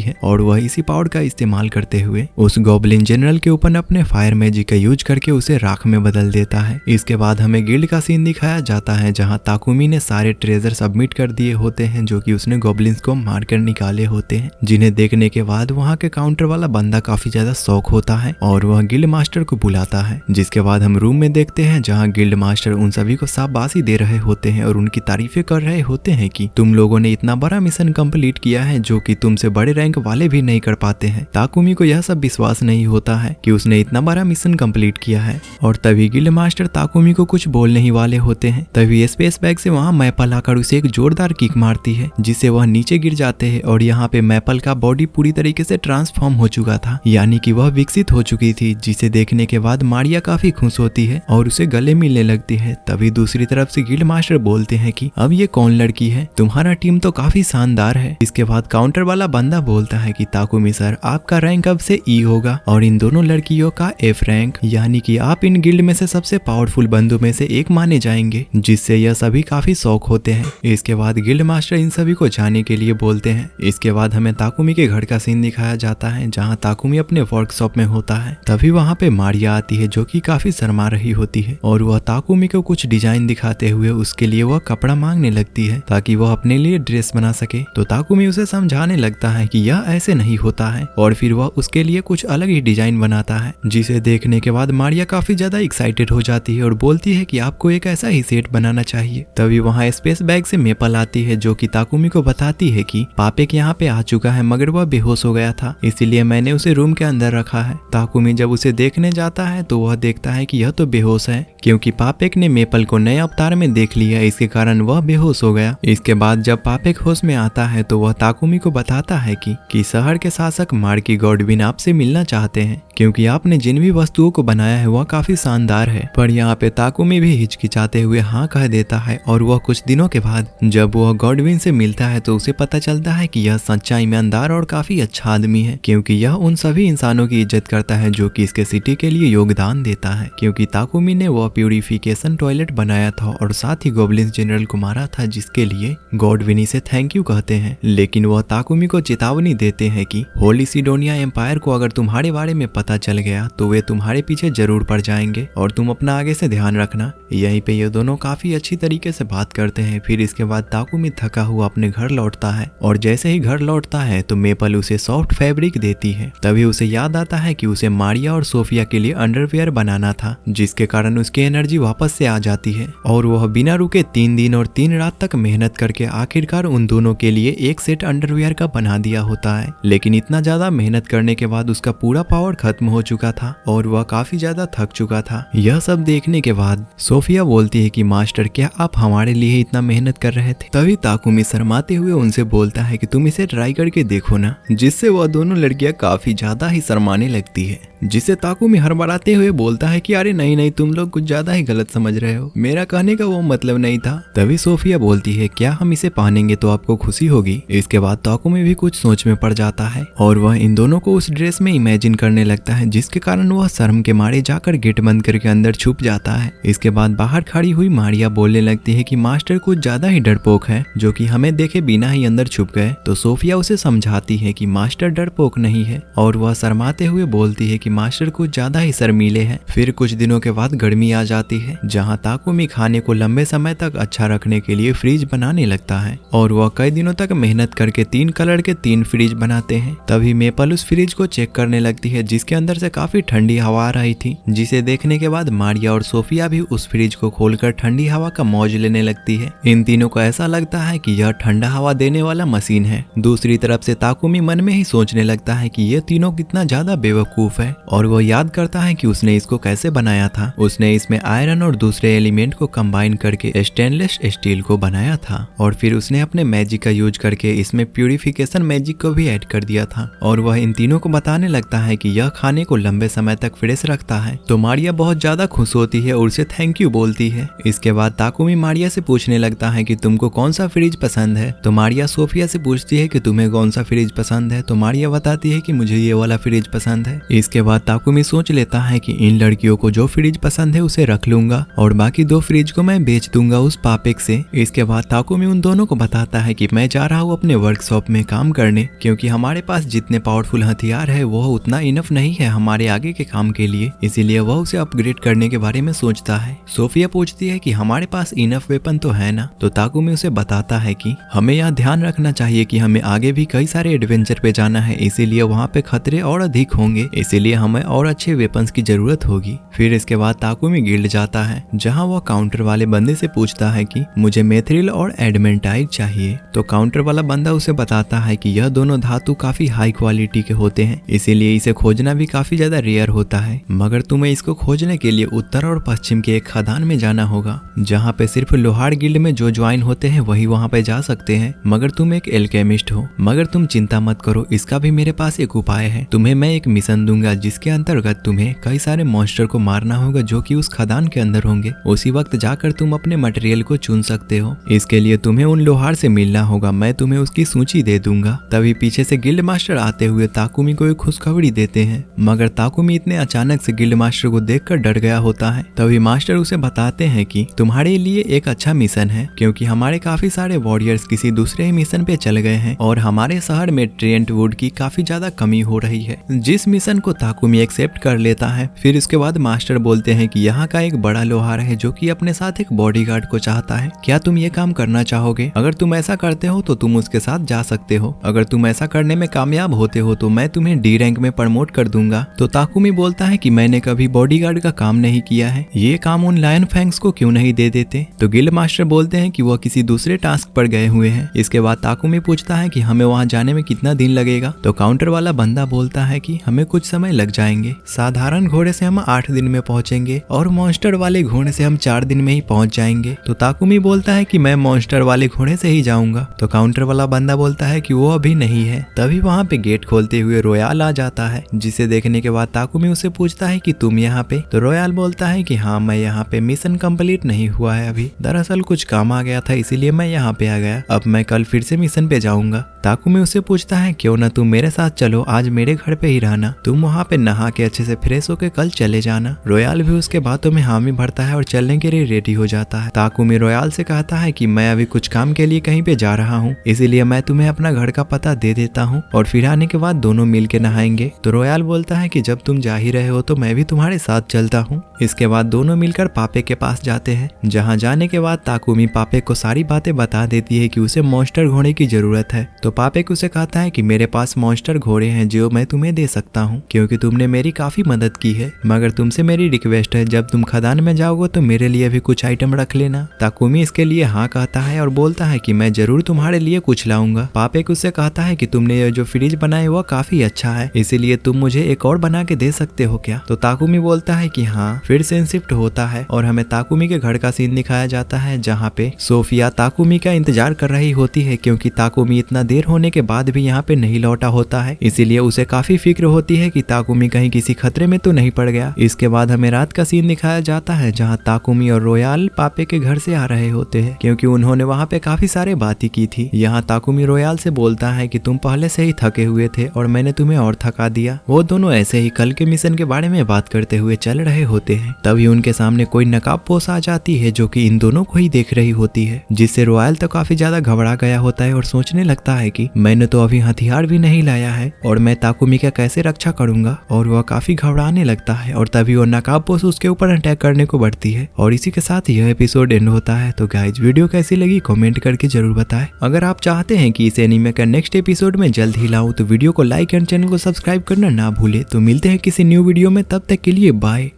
Speaker 1: है और वह इसी पावर का इस्तेमाल करते हुए उस गॉब्लिन जनरल के ऊपर अपने फायर मैजिक का यूज करके उसे राख में बदल देता है। इसके बाद हमें गिल्ड का सीन दिखाया जाता है जहाँ ताकुमी ने सारे ट्रेजर सबमिट कर दिए होते हैं जो कि उसने गॉब्लिन्स को मारकर निकाले होते हैं, जिन्हें देखने के बाद वहाँ के काउंटर वाला बंदा काफी ज्यादा शॉक होता है और वह गिल्ड मास्टर को बुलाता है। जिसके बाद हम रूम में देखते हैं जहाँ गिल्ड मास्टर उन सभी को शाबाशी दे रहे होते हैं और उनकी तारीफें कर रहे होते हैं कि तुम लोगों ने इतना बड़ा मिशन कंप्लीट किया है जो कि तुमसे बड़े रैंक वाले भी नहीं कर पाते हैं। ताकुमी को यह सब विश्वास नहीं होता है कि उसने इतना बड़ा मिशन कंप्लीट किया है और तभी गिल्ड मास्टर ताकुमी को कुछ बोलने ही वाले होते हैं। तभी स्पेस बैग से वहाँ मैपल आकर उसे एक जोरदार किक मारती है जिससे वह नीचे गिर जाते हैं और यहाँ पे मैपल का बॉडी पूरी तरीके से ट्रांसफॉर्म हो चुका था, यानी कि वह विकसित हो चुकी थी, जिसे देखने के बाद मारिया काफी खुश होती है और उसे गले मिलने लगती है। तभी दूसरी तरफ से गिल्ड मास्टर बोलते हैं कि अब ये कौन लड़की है, तुम्हारा टीम तो काफी शानदार है। इसके बाद काउंटर वाला बंदा बोलता है कि ताकुमी सर, आपका रैंक अब से ई होगा और इन दोनों लड़कियों का एफ रैंक, यानी कि आप इन गिल्ड में से सबसे पावरफुल बंदों में से एक माने जाएंगे, जिससे यह सभी काफी शौक होते हैं। इसके बाद गिल्ड मास्टर इन सभी को जाने के लिए बोलते हैं। इसके बाद हमें ताकुमी के घर का सीन दिखाया जाता है जहाँ ताकुमी अपने वर्कशॉप में होता है। तभी वहाँ पे मारिया आती है जो कि काफी शर्मा रही होती है और वह ताकुमी को कुछ डिजाइन दिखाते हुए उसके लिए वह कपड़ा मांगने लगती है ताकि वह अपने लिए ड्रेस बना सके। तो ताकुमी उसे समझाने लगता है कि यह ऐसे नहीं होता है और फिर वह उसके लिए कुछ अलग ही डिजाइन बनाता है, जिसे देखने के बाद मारिया काफी ज्यादा एक्साइटेड हो जाती है और बोलती है कि आपको एक ऐसा ही सेट बनाना चाहिए। तभी वहाँ स्पेस बैग से मेपल आती है जो कि ताकुमी को बताती है कि पापेक यहाँ पे आ चुका है मगर वह बेहोश हो गया था, इसीलिए मैंने उसे रूम के अंदर रखा है। ताकुमी जब उसे देखने जाता है तो वह देखता है कि यह तो बेहोश है क्योंकि पापेक ने मेपल को नए अवतार में देख लिया, इसके कारण वह बेहोश हो गया। इसके बाद जब पापेक होश में आता है तो वह ताकुमी को बताता है कि शहर के शासक मार्की गॉडविन आपसे मिलना चाहते हैं क्योंकि आपने जिन भी वस्तुओं को बनाया है वह काफी शानदार है। पर यहाँ पे ताकुमी भी हिचकिचाते हुए हाँ कह देता है और वह कुछ दिनों के बाद जब वह गॉडविन से मिलता है तो उसे पता चलता है कि यह सच्चा ईमानदार और काफी अच्छा आदमी है क्योंकि यह उन सभी इंसानों की इज्जत करता है जो कि इसके सिटी के लिए योगदान देता है, क्योंकि ताकुमी ने वह प्यूरिफिकेशन टॉयलेट बनाया था और साथ ही गॉब्लिन जनरल को मारा था, जिसके लिए गॉडविन इसे थैंक यू कहते हैं। लेकिन वह ताकुमी को चेतावनी देते हैं कि होली सिडोनिया एम्पायर को अगर तुम्हारे बारे में पता चल गया तो वे तुम्हारे पीछे जरूर पड़ जाएंगे और तुम अपना आगे से ध्यान रखना। यहीं पे ये दोनों काफी अच्छी तरीके से बात करते हैं। फिर इसके बाद ताकुमी थका हुआ अपने घर लौटता है और जैसे ही घर लौटता है तो मेपल उसे सॉफ्ट फैब्रिक देती है। तभी उसे याद आता है कि उसे मारिया और सोफिया के लिए अंडरवियर बनाना था, जिसके कारण उसकी एनर्जी वापस से आ जाती है और वह बिना रुके 3 दिन और 3 रात तक मेहनत करके आखिरकार उन दोनों के लिए एक सेट अंडरवियर का बना दिया होता है। लेकिन इतना ज्यादा मेहनत करने के बाद उसका पूरा पावर खत्म हो चुका था और वह काफी ज्यादा थक चुका था। यह सब देखने के बाद सोफिया बोलती है कि मास्टर, क्या आप हमारे लिए इतना मेहनत कर रहे थे? तभी ताकुमी शर्माते हुए उनसे बोलता है कि तुम इसे ट्राई करके देखो ना, जिससे वह दोनों लड़कियां काफी ज्यादा ही शर्माने लगती है, जिसे ताकुमी हड़बड़ाते हुए बोलता है कि अरे नहीं नहीं, तुम लोग कुछ ज्यादा ही गलत समझ रहे हो, मेरा कहने का वो मतलब नहीं था। तभी सोफिया बोलती है, क्या हम इसे पहनेंगे तो आपको खुशी होगी? इसके बाद ताकुमी भी कुछ सोच में पड़ जाता है और वह इन दोनों को उस ड्रेस में इमेजिन करने लगता है, जिसके कारण वह शर्म के मारे जाकर गेट बंद करके अंदर छुप जाता है। इसके बाद बाहर खड़ी हुई मारिया बोलने लगती है कि मास्टर कुछ ज्यादा ही डरपोक है, जो कि हमें देखे बिना ही अंदर छुप गए। तो सोफिया उसे समझाती है कि मास्टर डरपोक नहीं है और वह शर्माते हुए बोलती है कि मास्टर कुछ ज्यादा ही शर्मीले हैं। फिर कुछ दिनों के बाद गर्मी आ जाती है, जहाँ ताकुमी खाने को लंबे समय तक अच्छा रखने के लिए फ्रिज बनाने लगता है और वह कई दिनों तक मेहनत करके 3 कलर के 3 फ्रिज बनाते हैं। तभी मेपल उस फ्रिज को चेक करने लगती है जिसके अंदर से काफी ठंडी हवा आ रही थी, जिसे देखने के बाद मारिया और सोफिया भी उस फ्रिज को खोलकर ठंडी हवा का मौज लेने लगती है। इन तीनों को ऐसा लगता है कि यह ठंडा हवा देने वाला मशीन है। दूसरी तरफ से ताकुमी मन में ही सोचने लगता है कि ये तीनों कितना ज्यादा बेवकूफ है और वह याद करता है कि उसने इसको कैसे बनाया था। उसने इसमें आयरन और दूसरे एलिमेंट को कंबाइन करके स्टेनलेस स्टील को बनाया था और फिर उसने अपने मैजिक का यूज करके इसमें प्यूरिफिकेशन मैजिक को भी ऐड कर दिया था। और वह इन तीनों को बताने लगता है कि यह खाने को लंबे समय तक फ्रेश रखता है। तो मारिया बहुत ज्यादा खुश होती है और उसे थैंक यू बोलती है। इसके बाद ताकुमी मारिया से पूछने लगता है कि तुमको कौन सा फ्रिज पसंद है। तो मारिया सोफिया से पूछती है कि तुम्हें कौन सा फ्रिज पसंद है। तो मारिया बताती है कि मुझे ये वाला फ्रिज पसंद है। इसके बाद ताकुमी सोच लेता है कि इन लड़कियों को जो फ्रिज पसंद है उसे रख लूंगा और बाकी 2 फ्रिज को मैं बेच दूंगा उस पापेक से। इसके बाद ताकुमी उन दोनों को बताता है कि मैं जा रहा हूँ अपने वर्कशॉप में काम करने, क्योंकि हमारे पास जितने पावरफुल हथियार है वो उतना इनफ नहीं है हमारे आगे के काम के लिए, इसीलिए वह उसे अपग्रेड करने के बारे में सोचता है। सोफिया पूछती है कि हमारे पास इनफ वेपन तो है ना। तो ताकुमी उसे बताता है कि हमें यहाँ ध्यान रखना चाहिए कि हमें आगे भी कई सारे एडवेंचर पे जाना है, इसीलिए वहाँ पे खतरे और अधिक होंगे, इसीलिए हमें और अच्छे वेपन्स की जरूरत होगी। फिर इसके बाद ताकुमी गिल्ड जाता है, जहाँ वह काउंटर वाले बंदे से पूछता है कि मुझे मेथ्रिल और एडमेंटाइट चाहिए। तो काउंटर वाला बंदा उसे बताता है कि यह दोनों धातु काफी हाई क्वालिटी के होते हैं, इसीलिए इसे खोजना भी काफी ज्यादा रेयर होता है, मगर तुम्हें इसको खोजने के लिए उत्तर और पश्चिम के एक खदान में जाना होगा, जहाँ पे सिर्फ लोहार गिल्ड में जो ज्वाइन होते हैं वही वहाँ पे जा सकते हैं, मगर तुम एक एल्केमिस्ट हो। मगर तुम चिंता मत करो, इसका भी मेरे पास एक उपाय है। तुम्हें मैं एक मिशन दूंगा जिसके अंतर्गत तुम्हें कई सारे मॉन्स्टर को मारना होगा जो कि उस खदान के अंदर होंगे। उसी वक्त जाकर तुम अपने मटेरियल को चुन सकते हो। इसके लिए तुम्हें उन लोहार से मिलना होगा, मैं तुम्हें उसकी सूची दे दूंगा। तभी पीछे से गिल्ड मास्टर आते हुए ताकुमी को एक खुशखबरी देते हैं, मगर ताकुमी इतने अचानक से गिल्ड मास्टर को देखकर डर गया होता है। तभी मास्टर उसे बताते हैं कि तुम्हारे लिए एक अच्छा मिशन है, क्योंकि हमारे काफी सारे वॉरियर्स किसी दूसरे ही मिशन पे चल गए हैं और हमारे शहर में ट्रेंट वुड की काफी ज्यादा कमी हो रही है, जिस मिशन को ताकुमी एक्सेप्ट कर लेता है। फिर इसके बाद मास्टर बोलते हैं कि यहाँ का एक बड़ा लोहार है जो कि अपने साथ एक बॉडीगार्ड को चाहता है, क्या तुम ये काम करना चाहोगे? अगर तुम ऐसा करते हो तो तुम उसके साथ जा सकते हो। अगर तुम ऐसा करने में कामयाब होते हो तो मैं तुम्हें डी रैंक में प्रमोट कर दूंगा। तो ताकुमी बोलता है कि मैंने कभी बॉडीगार्ड का काम नहीं किया है, ये काम उन लायन फैंग्स को क्यों नहीं दे देते? तो गिल्ड मास्टर बोलते हैं कि वह किसी दूसरे टास्क पर गए हुए हैं। इसके बाद ताकुमी पूछता है कि हमें वहाँ जाने में कितना दिन लगेगा। तो काउंटर वाला बंदा बोलता है कि हमें कुछ समय लग जाएंगे, साधारण घोड़े से हम 8 दिन में पहुंचेंगे और मॉन्स्टर वाले घोड़े से हम 4 दिन में ही पहुंच जाएंगे। तो ताकुमी बोलता है कि मैं मॉन्स्टर वाले घोड़े से ही जाऊंगा। तो काउंटर वाला बंदा बोलता है कि वो अभी नहीं है। तभी वहाँ पे गेट खोलते हुए रोयाल आ जाता है, जिसे देखने के बाद ताकुमी उससे पूछता है कि तुम यहाँ पे? तो रोयाल बोलता है कि हाँ, मैं यहाँ पे, मिशन कंप्लीट नहीं हुआ है अभी, दरअसल कुछ काम आ गया था इसीलिए मैं यहाँ पे आ गया, अब मैं कल फिर से मिशन पे जाऊंगा। ताकुमी उससे पूछता है क्यों ना तुम मेरे साथ चलो, आज मेरे घर पे ही रहना, तुम वहाँ पे नहा के अच्छे से फ्रेश होके कल चले जाना। रोयाल भी उसके बातों में हामी भरता है और चलने के लिए रेडी हो जाता है। ताकुमी रोयाल से कहता है कि मैं अभी कुछ काम के लिए कहीं पे जा रहा हूँ, इसीलिए मैं तुम्हें अपना घर का पता दे देता हूँ और फिर आने के बाद दोनों मिल के नहाएंगे। तो रोयाल बोलता है कि जब तुम जा ही रहे हो तो मैं भी तुम्हारे साथ चलता हूँ। इसके बाद दोनों मिलकर पापे के पास जाते हैं, जहाँ जाने के बाद ताकुमी पापे को सारी बातें बता देती है कि उसे मॉन्स्टर घोड़े की जरूरत है। तो पापे उसे कहता है कि मेरे पास मॉन्स्टर घोड़े हैं जो मैं तुम्हें दे सकता हूँ, क्योंकि तुमने मेरी काफी मदद की है, मगर तुमसे मेरी रिक्वेस्ट है जब तुम खदान में जाओगे तो मेरे लिए भी कुछ आइटम रख लेना। ताकुमी इसके लिए हाँ कहता है और बोलता है कि मैं जरूर तुम्हारे लिए कुछ लाऊंगा। पापे उससे कहता है कि तुमने ये जो फ्रिज बनाया वो काफी अच्छा है, इसीलिए तुम मुझे एक और बना के दे सकते हो क्या? तो ताकुमी बोलता है कि हाँ। फिर से शिफ्ट होता है और हमें ताकुमी के घर का सीन दिखाया जाता है, जहाँ पे सोफिया ताकुमी का इंतजार कर रही होती है, क्योंकि ताकुमी इतना देर होने के बाद भी यहाँ पे नहीं लौटा होता है, इसीलिए उसे काफी फिक्र होती है कि ताकुमी कहीं किसी खतरे में तो नहीं पड़ गया। इसके बाद हमें रात का सीन दिखाया जाता है, जहाँ ताकुमी और रोयाल पापे के घर से आ रहे होते हैं, क्योंकि उन्होंने वहाँ पे काफी सारे बातें की थी। यहाँ ताकुमी रोयाल से बोलता है कि तुम पहले से ही थके हुए थे और मैंने तुम्हें और थका दिया। वो दोनों ऐसे ही कल के मिशन के बारे में बात करते हुए चल रहे होते हैं, तभी उनके सामने कोई नकाबपोश आ जाती है जो कि इन दोनों को ही देख रही होती है, जिससे रोयाल तो काफी ज्यादा घबरा गया होता है और सोचने लगता है कि मैंने तो अभी हथियार भी नहीं लाया है और मैं ताकुमी का कैसे रक्षा करूंगा। और वह काफी घबराने लगता है और तभी वो नकाब पोश उसके ऊपर अटैक करने को बढ़ती है और इसी के साथ यह एपिसोड एंड होता है। तो गाइज वीडियो कैसी लगी कमेंट करके जरूर बताएं। अगर आप चाहते हैं कि इस एनीमे का नेक्स्ट एपिसोड में जल्द ही लाऊं तो वीडियो को लाइक एंड चैनल को सब्सक्राइब करना ना भूले। तो मिलते हैं किसी न्यू वीडियो में, तब तक के लिए बाय।